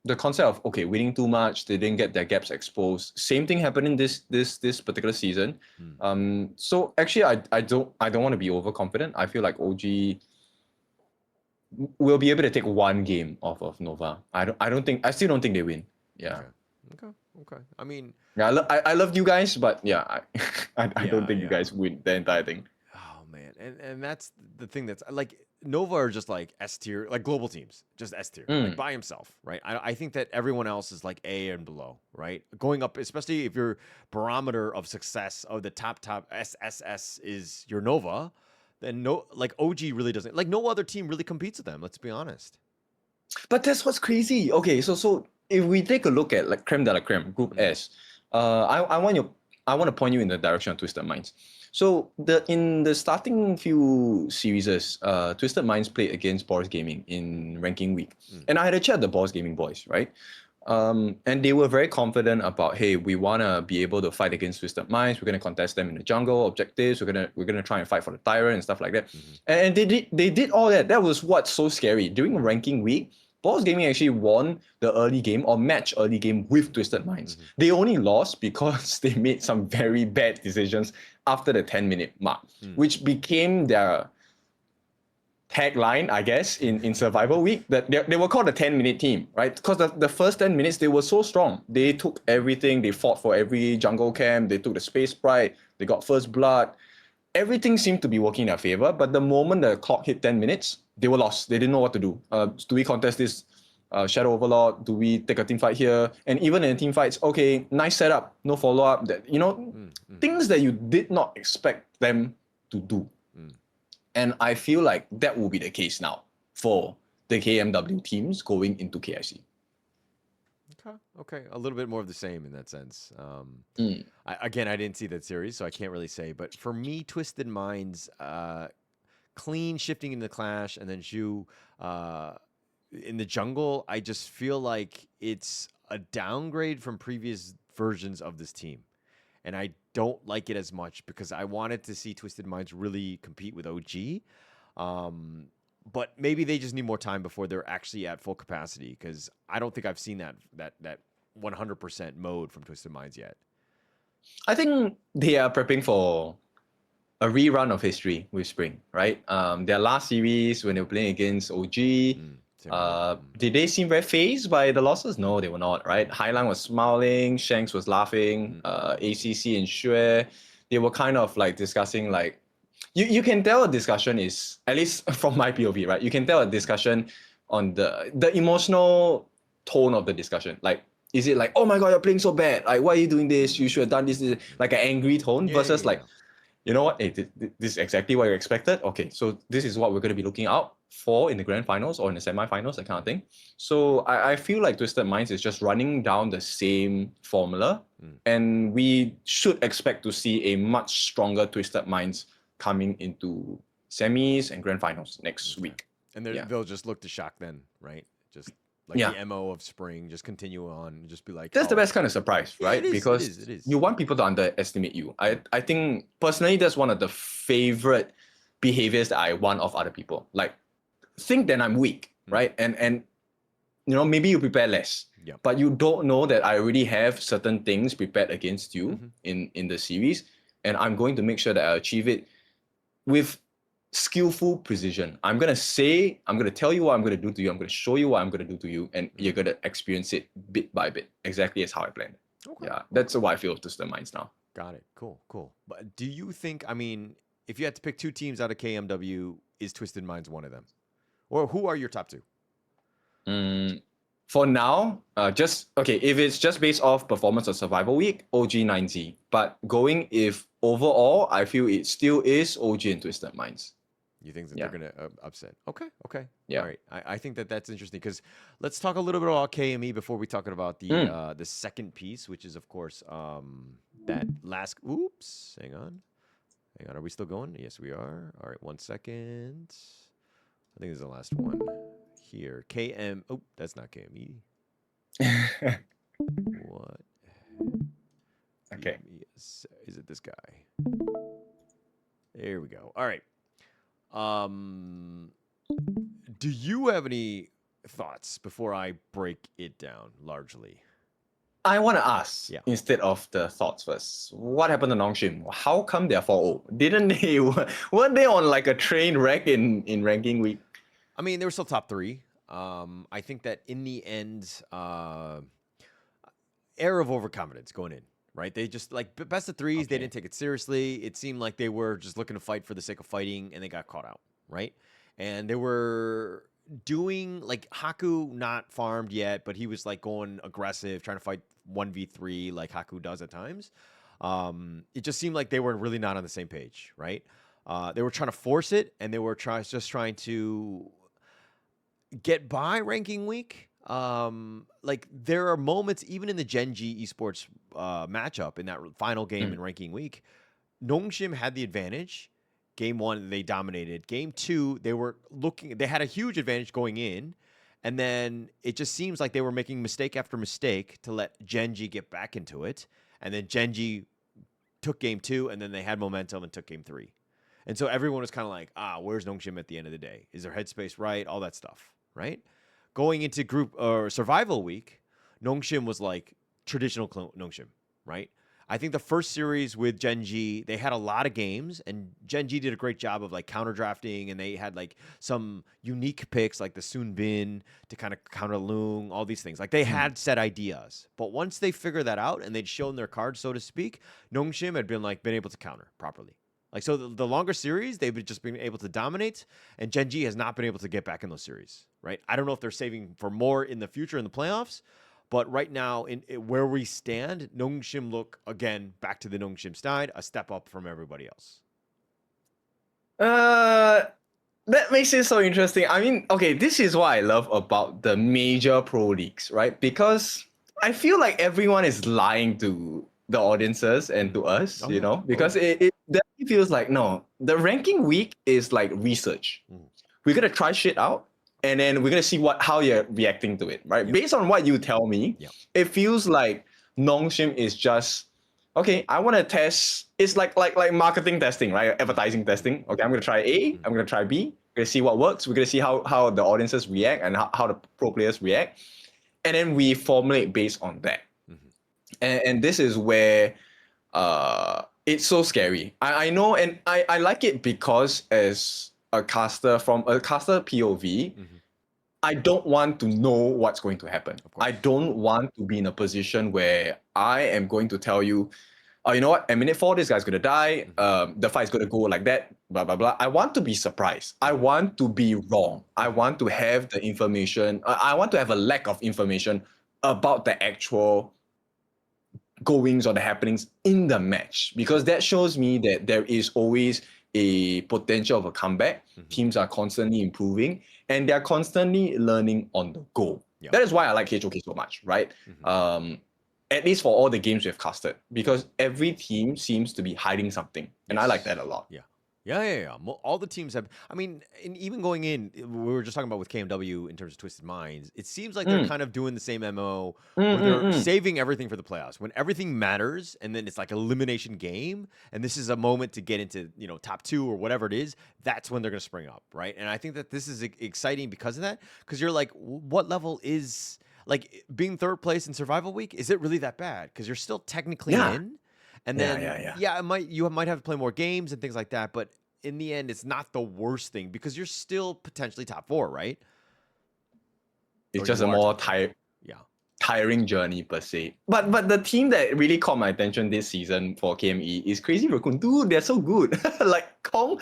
the concept of winning too much, they didn't get their gaps exposed. Same thing happened in this particular season. So actually, I don't want to be overconfident. I feel like OG will be able to take one game off of Nova. I still don't think they win. Yeah. Okay. I mean, yeah, I love you guys, but yeah, I don't think you guys win the entire thing. Oh man, and that's the thing that's like Nova are just like S tier, like global teams, just S tier, like by himself, right? I think that everyone else is like A and below, right? Going up, especially if your barometer of success of the top SSS is your Nova. Then OG really doesn't, like no other team really competes with them. Let's be honest. But that's what's crazy. Okay, so if we take a look at like creme de la creme, Group S, I want to point you in the direction of Twisted Minds. So in the starting few series, Twisted Minds played against Boris Gaming in ranking week, and I had a chat with the Boris Gaming boys, right? And they were very confident about, hey, we want to be able to fight against Twisted Minds. We're going to contest them in the jungle objectives. We're gonna try and fight for the tyrant and stuff like that. And they did all that. That was what's so scary. During ranking week, Boss Gaming actually won the early game or match early game with Twisted Minds. They only lost because they made some very bad decisions after the 10-minute mark, which became their tagline, I guess, in Survival Week, that they were called the 10-minute team, right? Because the first 10 minutes, they were so strong. They took everything. They fought for every jungle camp. They took the Space Sprite. They got first blood. Everything seemed to be working in their favor. But the moment the clock hit 10 minutes, they were lost. They didn't know what to do. Do we contest this Shadow Overlord? Do we take a team fight here? And even in team fights, okay, nice setup, no follow-up. Things that you did not expect them to do. And I feel like that will be the case now for the KMW teams going into KIC. Okay. A little bit more of the same in that sense. Mm. I didn't see that series, so I can't really say. But for me, Twisted Minds, clean shifting in the clash, and then Zhu in the jungle. I just feel like it's a downgrade from previous versions of this team, and I don't like it as much because I wanted to see Twisted Minds really compete with OG. But maybe they just need more time before they're actually at full capacity because I don't think I've seen that 100% mode from Twisted Minds yet. I think they are prepping for a rerun of history with Spring, right? Their last series when they were playing against OG, did they seem very phased by the losses? No, they were not, right? Hailan was smiling, Shanks was laughing, ACC and Xue, they were kind of like discussing like, you can tell a discussion is, at least from my POV, right? You can tell a discussion on the emotional tone of the discussion. Like, is it like, oh my God, you're playing so bad. Like, why are you doing this? You should have done this. Like an angry tone versus like, you know what? Hey, this is exactly what you expected. Okay, so this is what we're going to be looking out for in the grand finals or in the semi-finals, that kind of thing. So I feel like Twisted Minds is just running down the same formula, and we should expect to see a much stronger Twisted Minds coming into semis and grand finals next week. And they'll just look to shock then, right? Just like the MO of Spring, just continue on and just be like, that's the best kind of surprise, right? It is, because it is. You want people to underestimate you. I think personally that's one of the favorite behaviors that I want of other people. Like, think that I'm weak, right? And you know, maybe you prepare less, but you don't know that I already have certain things prepared against you in the series, and I'm going to make sure that I achieve it with skillful precision. I'm going to tell you what I'm going to do to you. I'm going to show you what I'm going to do to you. And you're going to experience it bit by bit, exactly as how I planned. Okay. Yeah, that's how I feel with Twisted Minds now. Got it. Cool. But do you think, I mean, if you had to pick two teams out of KMW, is Twisted Minds one of them? Or who are your top two? For now, if it's just based off performance of Survival Week, OG 9Z. But if overall, I feel it still is OG and Twisted Minds. You think that they're going to upset? Okay. Yeah. All right. I think that's interesting because let's talk a little bit about KME before we talk about the second piece, which is, of course, that last... Oops. Hang on. Are we still going? Yes, we are. All right. 1 second. I think this is the last one here. KM... Oh, that's not KME. What? Okay. Is it this guy? There we go. All right. Do you have any thoughts before I break it down largely? I want to ask, instead of the thoughts first, what happened to Nongshim? How come they're 4-0? Weren't they on like a train wreck in ranking week? I mean, they were still top 3. I think that in the end, air of overconfidence going in. Right, they just like best of threes. They didn't take it seriously. It seemed like they were just looking to fight for the sake of fighting, and they got caught out. Right, and they were doing like Haku not farmed yet, but he was like going aggressive, trying to fight 1v3 like Haku does at times. It just seemed like they were really not on the same page. Right, they were trying to force it, and they were just trying to get by ranking week. Like there are moments even in the Genji Esports matchup in that final game in ranking week, Nongshim had the advantage. Game 1 they dominated. Game 2 they had a huge advantage going in, and then it just seems like they were making mistake after mistake to let Genji get back into it, and then Genji took game 2, and then they had momentum and took game 3, and so everyone was kind of like, where's Nongshim at the end of the day? Is their headspace right? All that stuff, right? Going into group or survival week, Nongshim was like traditional Nongshim, right? I think the first series with Genji, they had a lot of games, and Genji did a great job of like counter drafting, and they had like some unique picks like the Soon Bin to kind of counter Loong, all these things. Like they had set ideas, but once they figured that out and they'd shown their cards, so to speak, Nongshim had been able to counter properly. Like, so the longer series, they've just been able to dominate, and Genji has not been able to get back in those series, right? I don't know if they're saving for more in the future in the playoffs, but right now, in where we stand, Nongshim look, again, back to the Nongshim side, a step up from everybody else. That makes it so interesting. I mean, okay, this is what I love about the major pro leagues, right? Because I feel like everyone is lying to the audiences and to us, Oh, you yeah. know, because it definitely feels like, no, the ranking week is like research. We're gonna try shit out, and then we're gonna see how you're reacting to it, right? Yep. Based on what you tell me, Yep. it feels like Nongshim is just okay. I want to test. It's like marketing testing, right? Advertising testing. Okay, I'm gonna try A. I'm gonna try B. We're gonna see what works. We're gonna see how the audiences react and how the pro players react, and then we formulate based on that. And this is where it's so scary. I know, and I like it because as a caster, from a caster POV, I don't want to know what's going to happen. I don't want to be in a position where I am going to tell you, oh, you know what, at minute 4, this guy's going to die. The fight's going to go like that, blah, blah, blah. I want to be surprised. I want to be wrong. I want to have the information. I want to have a lack of information about the actual goings or the happenings in the match, because that shows me that there is always a potential of a comeback. Teams are constantly improving and they're constantly learning on the go. Yeah. That is why I like HoK so much, right? At least for all the games we've casted, because every team seems to be hiding something, and I like that a lot. Yeah. All the teams have. I mean, and even going in, we were just talking about with KMW in terms of Twisted Minds. It seems like they're kind of doing the same MO, where they're saving everything for the playoffs. When everything matters, and then it's like elimination game, and this is a moment to get into top 2 or whatever it is. That's when they're going to spring up, right? And I think that this is exciting because of that. Because you're like, what level is like being 3rd place in Survival Week? Is it really that bad? Because you're still technically in. And then, you might have to play more games and things like that, but in the end, it's not the worst thing because you're still potentially top 4, right? It's just a more tiring journey per se. But the team that really caught my attention this season for KME is Crazy Raccoon. Dude, they're so good. Like Kong,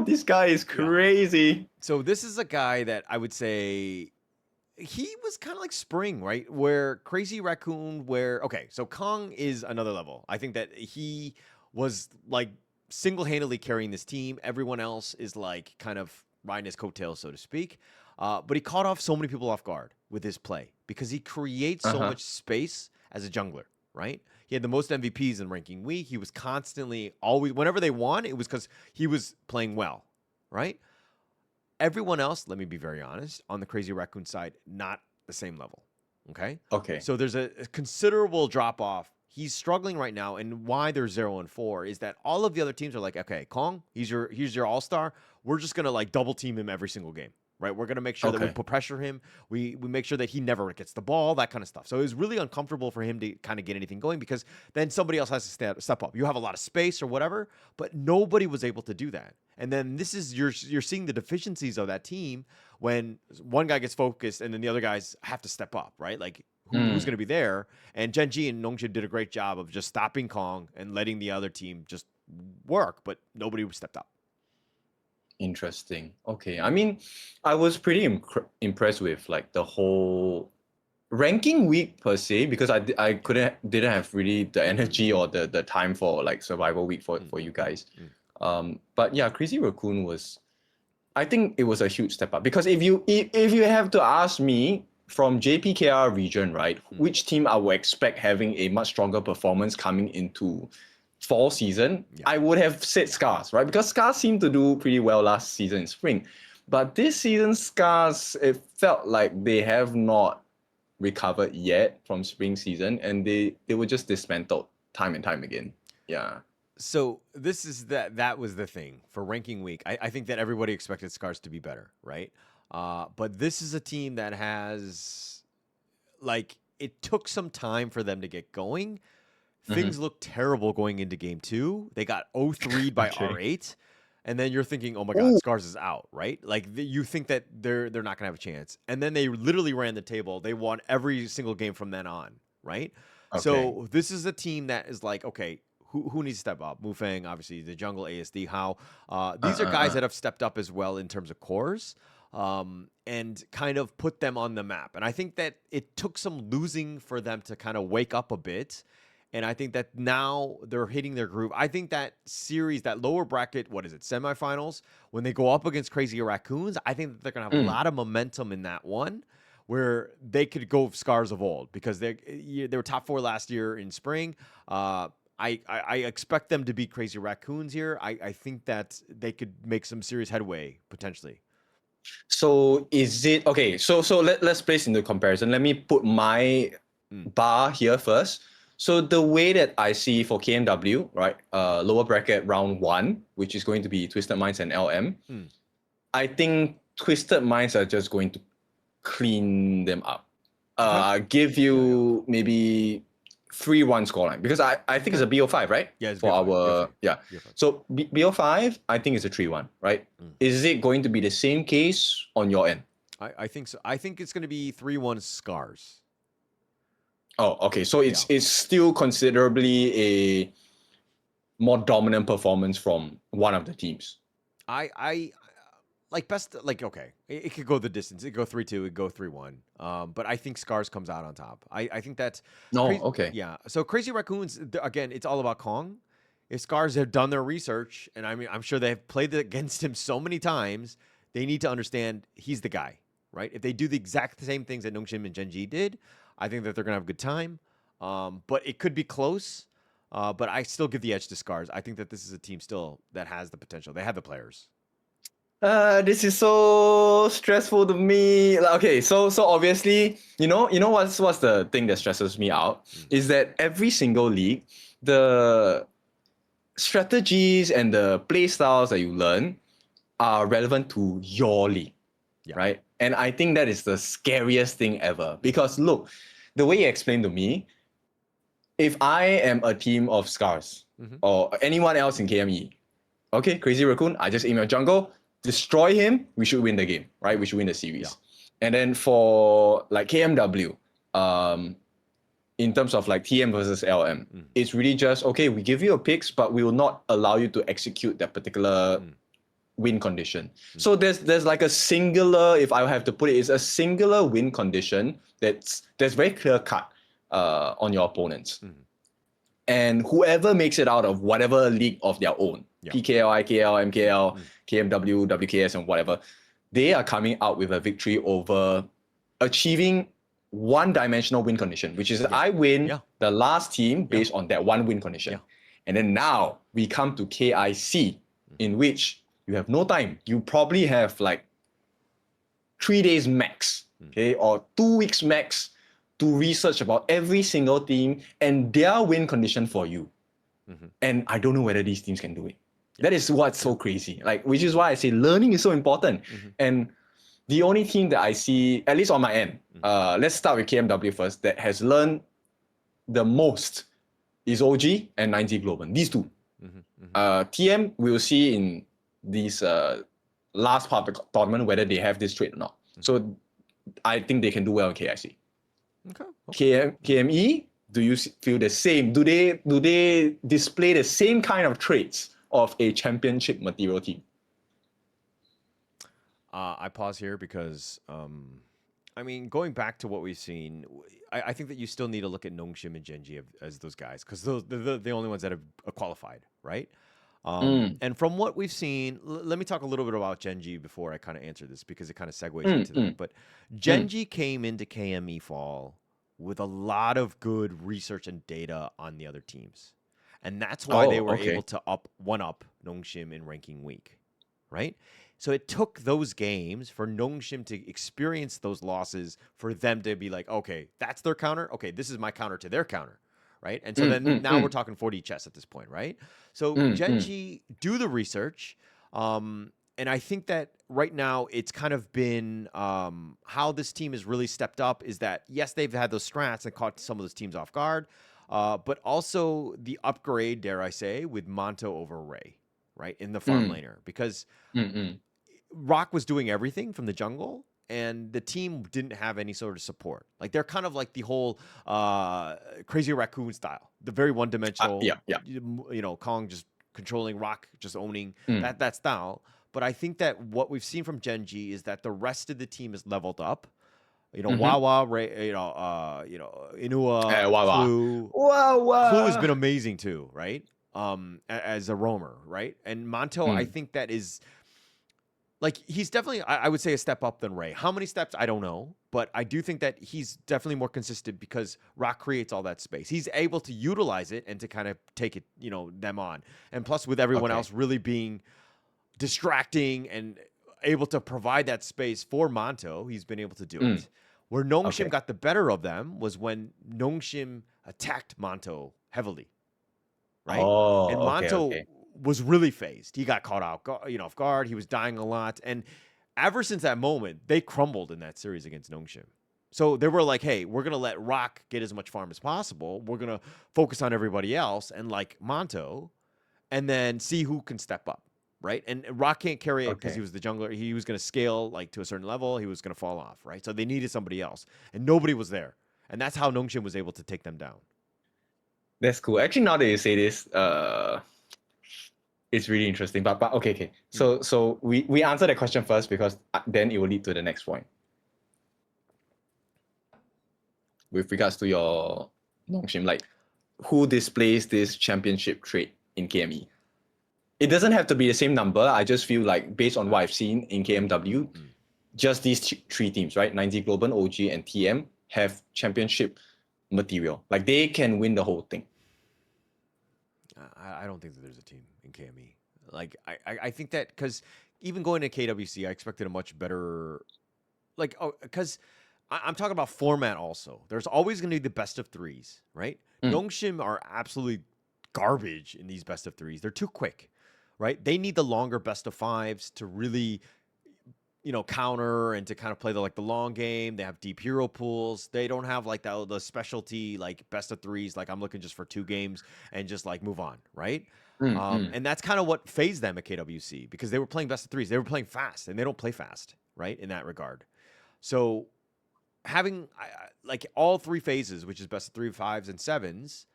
this guy is crazy. So this is a guy that I would say he was kind of like Spring, right? Where Crazy Raccoon, so Kong is another level. I think that he was like single-handedly carrying this team. Everyone else is like kind of riding his coattails, so to speak. But he caught off so many people off guard with his play because he creates so much space as a jungler, right? He had the most MVPs in ranking week. He was constantly, always, whenever they won, it was because he was playing well, right? Everyone else, let me be very honest, on the Crazy Raccoon side, not the same level. Okay. So there's a considerable drop off. He's struggling right now, and why they're 0-4 is that all of the other teams are like, okay, Kong, he's your all-star. We're just gonna like double team him every single game, right? We're gonna make sure that we put pressure him. We make sure that he never gets the ball, that kind of stuff. So it was really uncomfortable for him to kind of get anything going because then somebody else has to step up. You have a lot of space or whatever, but nobody was able to do that. And then this is you're seeing the deficiencies of that team when one guy gets focused and then the other guys have to step up, right? Like who's going to be there? And Genji and Nongshim did a great job of just stopping Kong and letting the other team just work, but nobody stepped up. Interesting. Okay. I mean, I was pretty impressed with like the whole ranking week per se, because I didn't have really the energy or the time for like survival week for you guys. But yeah, Crazy Raccoon I think it was a huge step up, because if you have to ask me from JPKR region, right, which team I would expect having a much stronger performance coming into fall season, I would have said Scars, right? Because Scars seemed to do pretty well last season in spring. But this season, Scars, it felt like they have not recovered yet from spring season, and they were just dismantled time and time again. Yeah. So this is that was the thing for ranking week. I think that everybody expected Scars to be better, right? But this is a team that has, like, it took some time for them to get going. Things looked terrible going into game 2. They got 0-3'd by R8. And then you're thinking, oh my God, Scars is out, right? Like you think that they're not gonna have a chance. And then they literally ran the table. They won every single game from then on, right? Okay. So this is a team that is like, okay, who needs to step up? Mufang, obviously, the jungle, ASD, How. These are guys that have stepped up as well in terms of cores, and kind of put them on the map. And I think that it took some losing for them to kind of wake up a bit. And I think that now they're hitting their groove. I think that series, that lower bracket, semifinals, when they go up against Crazy Raccoons, I think that they're going to have a lot of momentum in that one, where they could go Scars of old because they were top 4 last year in spring. I expect them to be Crazy Raccoons here. I think that they could make some serious headway potentially. So is it okay? So let's place into comparison. Let me put my bar here first. So the way that I see for KMW, right, lower bracket round 1, which is going to be Twisted Minds and LM, I think Twisted Minds are just going to clean them up. Give you maybe 3-1 scoreline because I think it's a BO5, right? Yeah, it's for BO5, our BO5. yeah. BO5. So BO5, I think it's a 3-1, right? Is it going to be the same case on your end? I think so. I think it's going to be 3-1 Scars. Oh, okay. So it's still considerably a more dominant performance from one of the teams. I like best like okay, it could go the distance. It could go 3-2, it could go 3-1. But I think Scars comes out on top. I think that's okay. Yeah. So Crazy Raccoons again, it's all about Kong. If Scars have done their research, and I mean I'm sure they've played against him so many times, they need to understand he's the guy, right? If they do the exact same things that Nongshim and Genji did, I think that they're gonna have a good time. But it could be close. But I still give the edge to Scars. I think that this is a team still that has the potential. They have the players. This is so stressful to me. Like, okay, so obviously, you know what's the thing that stresses me out is that every single league, the strategies and the play styles that you learn are relevant to your league, right? And I think that is the scariest thing ever because look, the way you explained to me, if I am a team of Scars or anyone else in KME, okay, Crazy Raccoon, I just aim your jungle, destroy him, we should win the game, right? We should win the series. And then for like KMW, in terms of like TM versus LM, it's really just, okay, we give you a picks, but we will not allow you to execute that particular win condition. So there's like a singular, if I have to put it, it's a singular win condition that's very clear cut on your opponents. And whoever makes it out of whatever league of their own, PKL, IKL, MKL, KMW, WKS, and whatever, they are coming out with a victory over achieving one-dimensional win condition, which is I win the last team based on that one win condition. And then now we come to KIC, in which you have no time. You probably have like 3 days max, okay, or 2 weeks max to research about every single team and their win condition for you. And I don't know whether these teams can do it. That is what's so crazy. Like, which is why I say learning is so important. And the only team that I see, at least on my end, let's start with KMW first, that has learned the most is OG and 90 Global. These two. TM, we will see in these last part of the tournament whether they have this trait or not. So I think they can do well in KIC. KME, do you feel the same? Do they display the same kind of traits of a championship material team? I pause here because, I mean, going back to what we've seen, I think that you still need to look at Nongshim and Genji as those guys because they're the only ones that have qualified, right? And from what we've seen, let me talk a little bit about Genji before I kind of answer this because it kind of segues into that. But Genji came into KME Fall with a lot of good research and data on the other teams. And that's why they were able to one-up Nongshim in ranking week, right? So it took those games for Nongshim to experience those losses for them to be like, okay, that's their counter. Okay, this is my counter to their counter, right? And so then now we're talking 4D chess at this point, right? So Genji do the research, and I think that right now it's kind of been how this team has really stepped up is that, yes, they've had those strats and caught some of those teams off guard, but also the upgrade, dare I say, with Monto over Ray, right, in the farm laner. Because Rock was doing everything from the jungle, and the team didn't have any sort of support. Like, they're kind of like the whole Crazy Raccoon style, the very one-dimensional, you know, Kong just controlling, Rock just owning that style. But I think that what we've seen from Genji is that the rest of the team is leveled up. You know, Wawa, Ray, you know, Inua, Clue. Clue has been amazing too, right? As a roamer, right? And Monto, I think that is like he's definitely, I would say, a step up than Ray. How many steps? I don't know, but I do think that he's definitely more consistent because Rock creates all that space. He's able to utilize it and to kind of take it, them on. And plus, with everyone Okay. else really being distracting and able to provide that space for Monto, he's been able to do it. Where Nongshim Okay. got the better of them was when Nongshim attacked Monto heavily, right? Oh, And okay, Monto okay. was really phased. He got caught out, off guard. He was dying a lot, and ever since that moment, they crumbled in that series against Nongshim. So they were like, "Hey, we're gonna let Rock get as much farm as possible. We're gonna focus on everybody else and like Monto, and then see who can step up." Right. And Rock can't carry it because Okay. he was the jungler. He was going to scale like to a certain level. He was going to fall off. Right. So they needed somebody else. And nobody was there. And that's how Nongshim was able to take them down. That's cool. Actually, now that you say this, it's really interesting. But okay. So we answer that question first because then it will lead to the next point. With regards to your Nongshim, like who displays this championship trait in KME? It doesn't have to be the same number. I just feel like based on what I've seen in KMW, just these three teams, right? 9Z Global, OG, and TM have championship material. Like they can win the whole thing. I don't think that there's a team in KME. Like, I think that because even going to KWC, I expected a much better, because I'm talking about format also. There's always going to be the best of threes, right? Nongshim are absolutely garbage in these best of threes. They're too quick, right? They need the longer best of fives to really, counter and to kind of play the long game. They have deep hero pools. They don't have like the specialty like best of threes. Like I'm looking just for 2 games and just like move on, right? And that's kind of what phased them at KWC because they were playing best of threes. They were playing fast and they don't play fast, right? In that regard. So having like all 3 phases, which is best of 3, 5s, and 7s,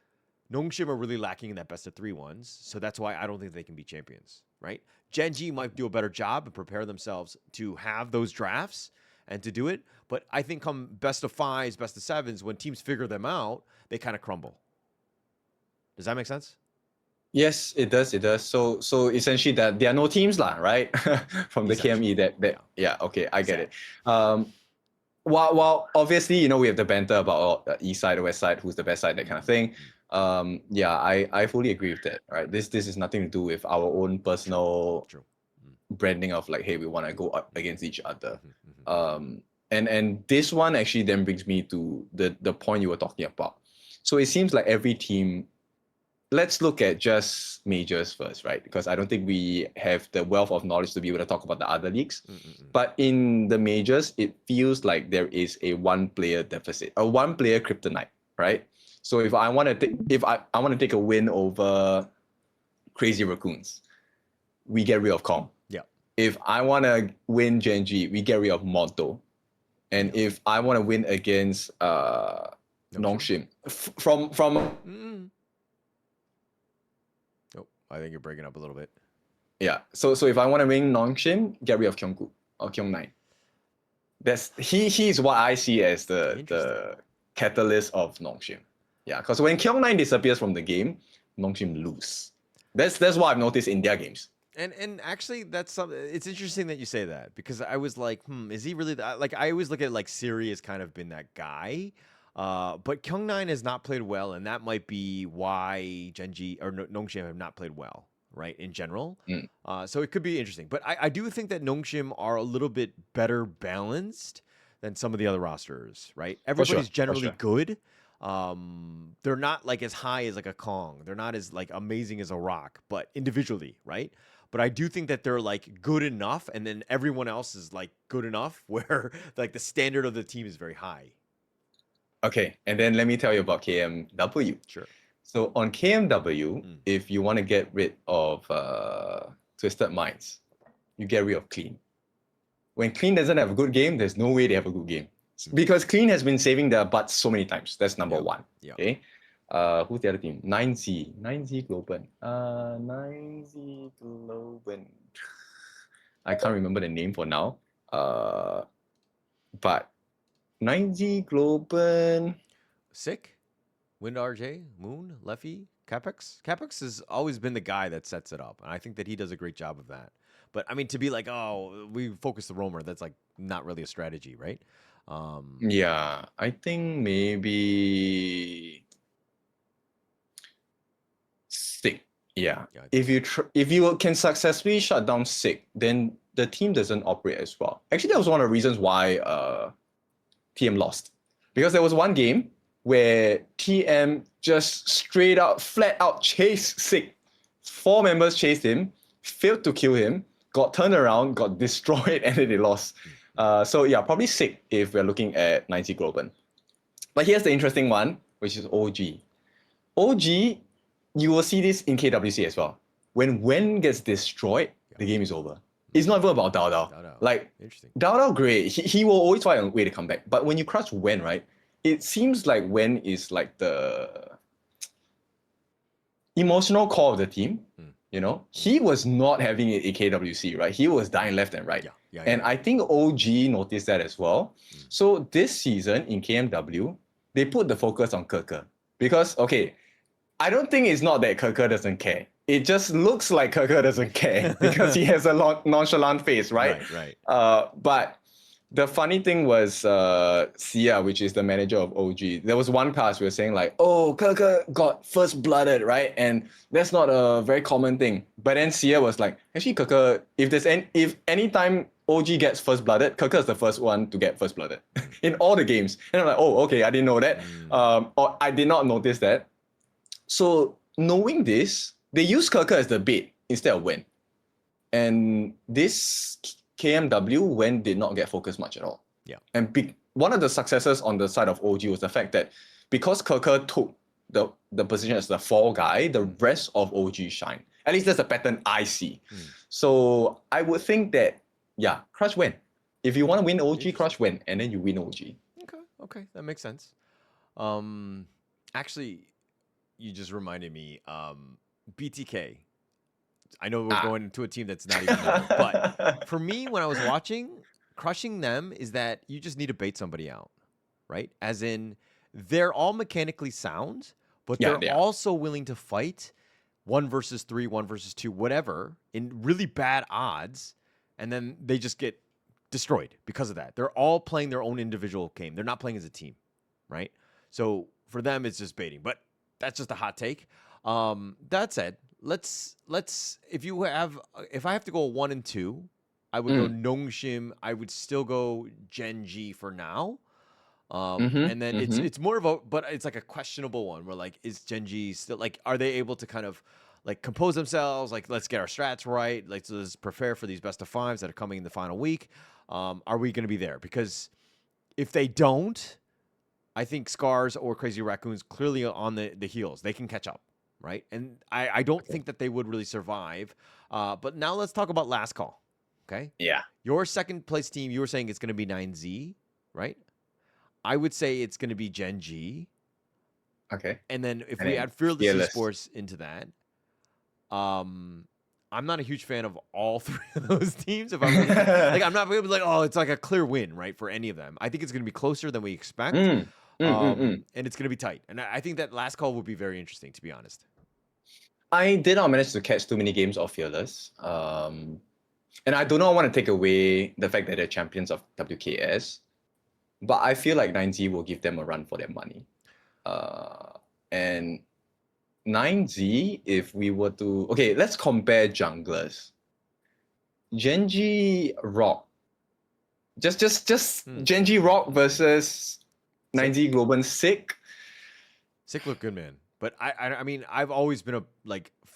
Nongshim are really lacking in that best of 3 ones. So that's why I don't think they can be champions, right? Genji might do a better job and prepare themselves to have those drafts and to do it. But I think come best of 5s, best of 7s, when teams figure them out, they kind of crumble. Does that make sense? Yes, it does. It does. So essentially that there are no teams lah, right? From the KME that yeah, okay, I get it. While obviously, we have the banter about east side or west side, who's the best side, that kind of thing. Yeah, I fully agree with that. Right. This is nothing to do with our own personal branding of like, hey, we want to go up against each other. And this one actually then brings me to the point you were talking about. So it seems like every team, let's look at just majors first, right? Because I don't think we have the wealth of knowledge to be able to talk about the other leagues. But in the majors, it feels like there is a 1-player deficit, a 1-player kryptonite, right? So if I want to take a win over Crazy Raccoons, we get rid of Kong. Yeah. If I want to win Genji, we get rid of Monto. And if I want to win against Nongshim, from Oh, I think you're breaking up a little bit. Yeah. So if I want to win Nongshim, get rid of Kyungku or Kyung9. He's what I see as the catalyst of Nongshim. Yeah, because when Kyung9 disappears from the game, Nongshim lose. That's what I've noticed in their games. And actually, that's something. It's interesting that you say that because I was like, is he really that? Like, I always look at like Siri has kind of been that guy, but Kyung9 has not played well, and that might be why Genji or Nongshim have not played well, right? In general, so it could be interesting. But I do think that Nongshim are a little bit better balanced than some of the other rosters, right? Everybody's generally good. They're not like as high as like a Kong. They're not as like amazing as a Rock, but individually, right? But I do think that they're like good enough, and then everyone else is like good enough where like the standard of the team is very high. Okay, and then let me tell you about KMW. Sure. So on KMW, if you want to get rid of Twisted Minds, you get rid of Clean. When Clean doesn't have a good game, there's no way they have a good game. Because Clean has been saving their butts so many times. That's number one. Okay. Who's the other team? 9Z Global. 9Z Global. I can't remember the name for now. But 9Z Global. Sick? Wind RJ, Moon, Leffy, Capex. Capex has always been the guy that sets it up, and I think that he does a great job of that. But I mean, to be like, oh, we focus the roamer, that's like not really a strategy, right? Yeah, I think maybe Sick. Yeah. Yeah, I If you can successfully shut down Sick, then the team doesn't operate as well. Actually, that was one of the reasons why TM lost. Because there was one game where TM just straight out, flat out chased Sick. 4 members chased him, failed to kill him, got turned around, got destroyed, and then they lost. So yeah, probably Sick if we're looking at 90 Globen. But here's the interesting one, which is OG. OG, you will see this in KWC as well. When Wen gets destroyed, the game is over. It's not even about Dao Dao. Like, interesting. Dao Dao, great. He will always find a way to come back. But when you crush Wen, right, it seems like Wen is like the emotional core of the team. You know, he was not having it in KWC, right? He was dying left and right. And I think OG noticed that as well. So this season in KMW, they put the focus on Keke. Because, okay, I don't think it's not that Keke doesn't care. It just looks like Keke doesn't care because he has a nonchalant face, right? Right. But the funny thing was Sia, which is the manager of OG, there was one pass we were saying like, oh, Keke got first blooded, right? And that's not a very common thing. But then Sia was like, actually Keke, if any time OG gets first blooded, Keke is the first one to get first blooded in all the games. And I'm like, oh, okay, I didn't know that. Or I did not notice that. So knowing this, they use Keke as the bait instead of Wen. And this KMW, Wen did not get focused much at all. Yeah. And one of the successes on the side of OG was the fact that because Keke took the position as the fall guy, the rest of OG shine. At least that's the pattern I see. So I would think that, yeah, crush Wen. If you want to win OG, crush Wen, and then you win OG. Okay, that makes sense. Actually, you just reminded me, BTK. I know we're going to a team that's not even there, but for me, when I was watching, crushing them is that you just need to bait somebody out, right? As in, they're all mechanically sound, but they're also willing to fight 1 versus 3, 1 versus 2, whatever, in really bad odds, and then they just get destroyed because of that. They're all playing their own individual game. They're not playing as a team, right? So for them, it's just baiting. But that's just a hot take. That said, let's if I have to go 1 and 2, I would go Nongshim. I would still go Genji for now. And then it's more of but it's like a questionable one where like, is Genji still like, are they able to kind of like compose themselves? Like, let's get our strats right. Like, let's prepare for these best of 5s that are coming in the final week. Are we going to be there? Because if they don't, I think Scars or Crazy Raccoons clearly on the heels. They can catch up, right? And I don't think that they would really survive. But now let's talk about last call, okay? Yeah. Your second place team, you were saying it's going to be 9Z, right? I would say it's going to be Genji. Okay. And then if we add Fearless Esports into that, I'm not a huge fan of all 3 of those teams. If I'm like, I'm not going to be like, oh, it's like a clear win, right, for any of them. I think it's going to be closer than we expect. And it's going to be tight. And I think that last call would be very interesting, to be honest. I did not manage to catch too many games of Fearless. And I do not want to take away the fact that they're champions of WKS. But I feel like 9Z will give them a run for their money. And 9Z, if we were to... Okay, let's compare junglers. Genji Rock. Just Genji Rock versus 9Z Globen Sick. Sick look good, man. But I mean, I've always been a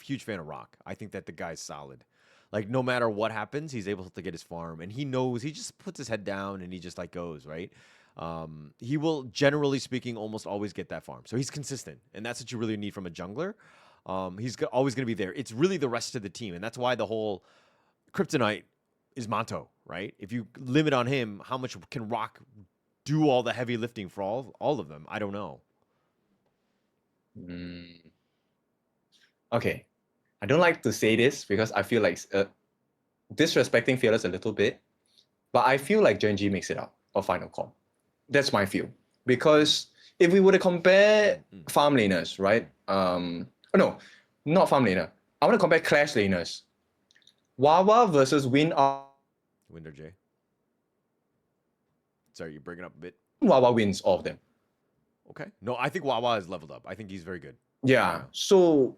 huge fan of Rock. I think that the guy's solid. Like, no matter what happens, he's able to get his farm. And he knows, he just puts his head down and he just like goes, right? He will, generally speaking, almost always get that farm. So he's consistent. And that's what you really need from a jungler. He's always going to be there. It's really the rest of the team. And that's why the whole Kryptonite is Monto, right? If you limit on him, how much can Rock do all the heavy lifting for all of them? I don't know. Okay. I don't like to say this because I feel like disrespecting Fearless a little bit, but I feel like Genji makes it out of final call. That's my feel. Because if we were to compare farm laners, right? No, not farm laner. I want to compare clash laners. Wawa versus Winder J. Sorry, you're breaking up a bit. Wawa wins all of them. Okay. No, I think Wawa is leveled up. I think he's very good. Yeah. So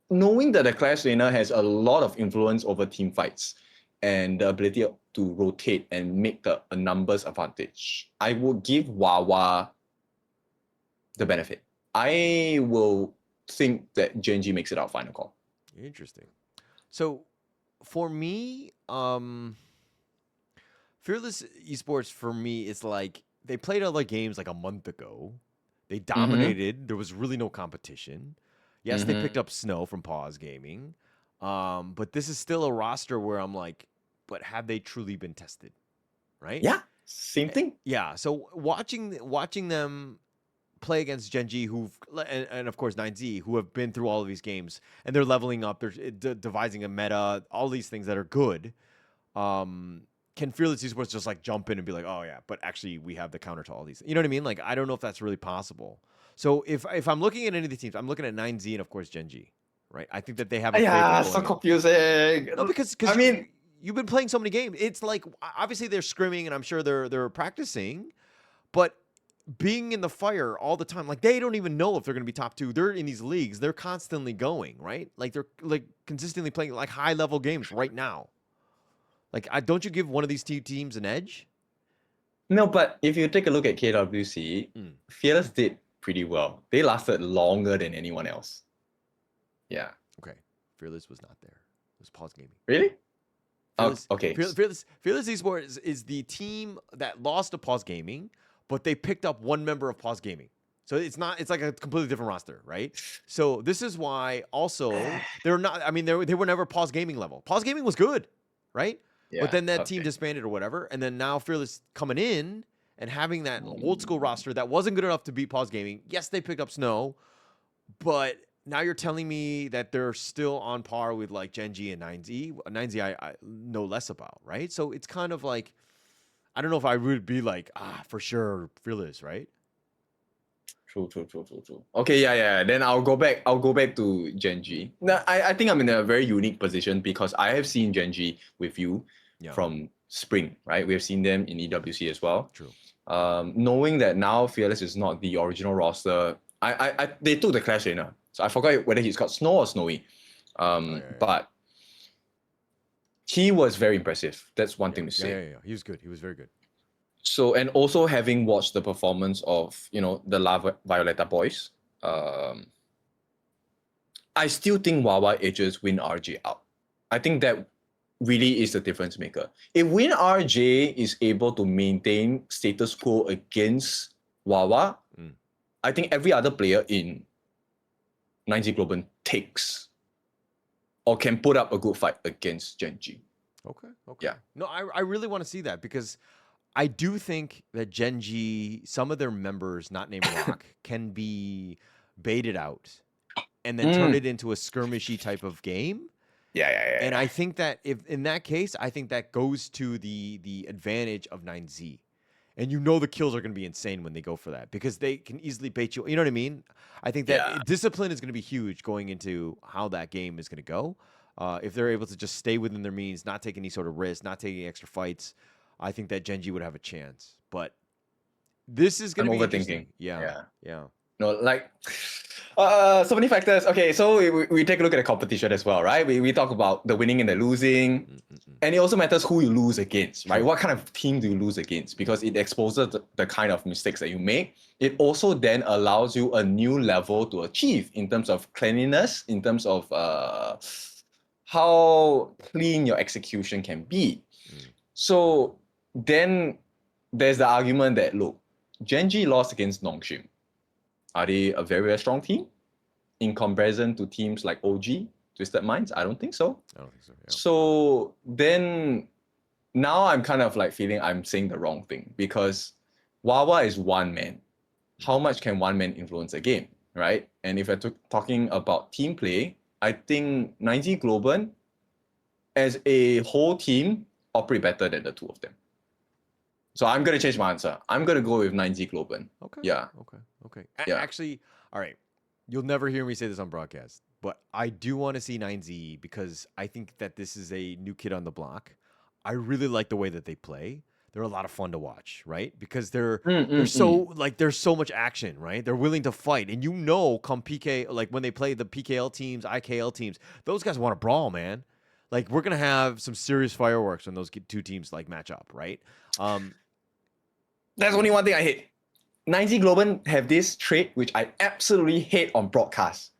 knowing that the clash laner has a lot of influence over team fights and the ability to rotate and make a numbers advantage, I would give Wawa the benefit. I will think that Genji makes it out final call. Interesting. So for me, Fearless Esports for me is like they played other games like a month ago. They dominated. There was really no competition. Yes, they picked up Snow from Pause Gaming. But this is still a roster where I'm like, but have they truly been tested? Right? Yeah, same thing. Yeah. So watching them play against Genji, and of course 9Z, who have been through all of these games, and they're leveling up, they're devising a meta, all these things that are good. Can Fearless Esports just like jump in and be like, oh yeah, but actually we have the counter to all these? You know what I mean? Like I don't know if that's really possible. So if I'm looking at any of these teams, I'm looking at 9Z and of course Genji, right? I think that they have a Yeah, favorite so going in. confusing. No, because I mean, you've been playing so many games. It's like obviously they're scrimming and I'm sure they're practicing, but being in the fire all the time, like they don't even know if they're going to be top 2. They're in these leagues. They're constantly going, right? Like they're like consistently playing like high level games right now. Like, don't you give one of these two teams an edge? no, but if you take a look at KWC, Fearless did pretty well. They lasted longer than anyone else. Yeah. Okay. Fearless was not there. It was Pause Gaming. Really? Fearless, okay. Fearless Esports is the team that lost to Pause Gaming, but they picked up one member of Pause Gaming. So it's like a completely different roster, right? So this is why also they're not, I mean, they were never Pause Gaming level. Pause Gaming was good, right? Yeah, but then that team disbanded or whatever. And then now Fearless coming in and having that old school roster that wasn't good enough to beat Pause Gaming. Yes, they picked up Snow, but now you're telling me that they're still on par with like Genji and 9Z. 9Z I know less about, right? So it's kind of like, I don't know if I would be like, for sure, Fearless, right? True. Okay, yeah. Then I'll go back to Genji. Now, I think I'm in a very unique position because I have seen Genji with you from spring, right? We have seen them in EWC as well. True. Knowing that now Fearless is not the original roster, they took the Clash laner. So I forgot whether he's got Snow or Snowy. But he was very impressive. That's one thing to say. Yeah. He was good. He was very good. So, and also having watched the performance of, the La Violeta boys, I still think Wawa edges Win RJ out. I think that really is the difference maker. If Win RJ is able to maintain status quo against Wawa, I think every other player in 9Z Global takes or can put up a good fight against Genji. Okay. Yeah. No, I really want to see that because I do think that Genji, some of their members, not named Rock, can be baited out and then turn it into a skirmishy type of game. Yeah. And I think that if in that case, I think that goes to the advantage of 9Z. And the kills are going to be insane when they go for that because they can easily bait you. You know what I mean? I think that discipline is going to be huge going into how that game is going to go. If they're able to just stay within their means, not take any sort of risk, not taking extra fights, I think that Genji would have a chance. But this is going to be overthinking. Yeah. No, like so many factors. Okay, so we take a look at the competition as well, right? We talk about the winning and the losing. And it also matters who you lose against, right? What kind of team do you lose against? Because it exposes the kind of mistakes that you make. It also then allows you a new level to achieve in terms of cleanliness, in terms of how clean your execution can be. So then there's the argument that, look, Genji lost against Nongshim. Are they a very, very strong team in comparison to teams like OG, Twisted Minds? I don't think so. I don't think so. Yeah. So then now I'm kind of like feeling I'm saying the wrong thing because Wawa is one man. How much can one man influence a game, right? And if we're talking about team play, I think 9Z Global as a whole team operate better than the two of them. So I'm gonna change my answer. I'm gonna go with 9Z Globen. Okay. Yeah. Okay. Yeah. Actually, all right. You'll never hear me say this on broadcast, but I do want to see 9Z because I think that this is a new kid on the block. I really like the way that they play. They're a lot of fun to watch, right? Because they're so like there's so much action, right? They're willing to fight, and come PK, like when they play the PKL teams, IKL teams, those guys want to brawl, man. Like we're gonna have some serious fireworks when those two teams like match up, right? That's only one thing I hate. 9Z Globen have this trait which I absolutely hate on broadcast.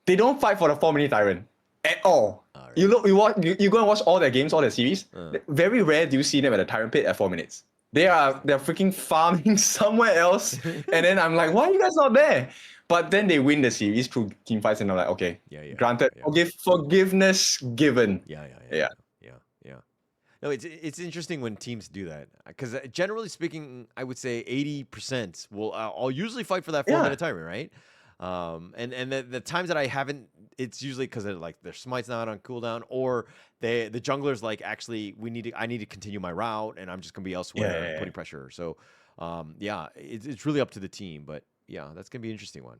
They don't fight for the 4-minute tyrant at all. Right. You go and watch all their games, all their series. Very rare do you see them at the tyrant pit at 4 minutes. They're freaking farming somewhere else, and then I'm like, why are you guys not there? But then they win the series through team fights, and I'm like, okay, granted, forgiveness given. Yeah. No, it's interesting when teams do that because generally speaking, I would say 80% will I'll usually fight for that 4-minute timer, right? And the times that I haven't, it's usually because like their smite's not on cooldown, or the jungler's like, actually I need to continue my route, and I'm just gonna be elsewhere putting pressure. So it's really up to the team, but yeah, that's gonna be an interesting one.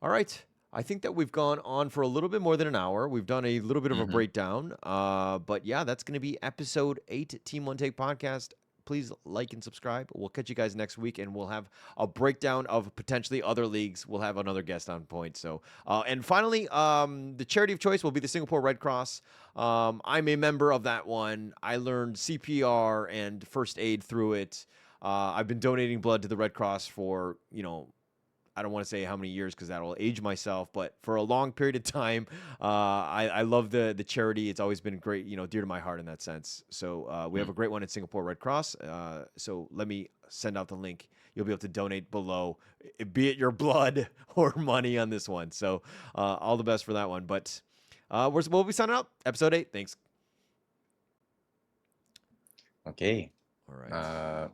All right. I think that we've gone on for a little bit more than an hour. We've done a little bit of a breakdown. But yeah, that's going to be episode 8, Team One Take Podcast. Please like and subscribe. We'll catch you guys next week, and we'll have a breakdown of potentially other leagues. We'll have another guest on point. So, and finally, the charity of choice will be the Singapore Red Cross. I'm a member of that one. I learned CPR and first aid through it. I've been donating blood to the Red Cross for, I don't want to say how many years because that'll age myself, but for a long period of time, I love the charity. It's always been great, dear to my heart in that sense. So we have a great one at Singapore Red Cross. So let me send out the link. You'll be able to donate below, be it your blood or money on this one. So all the best for that one. But we'll be signing up. Episode 8. Thanks. Okay. All right.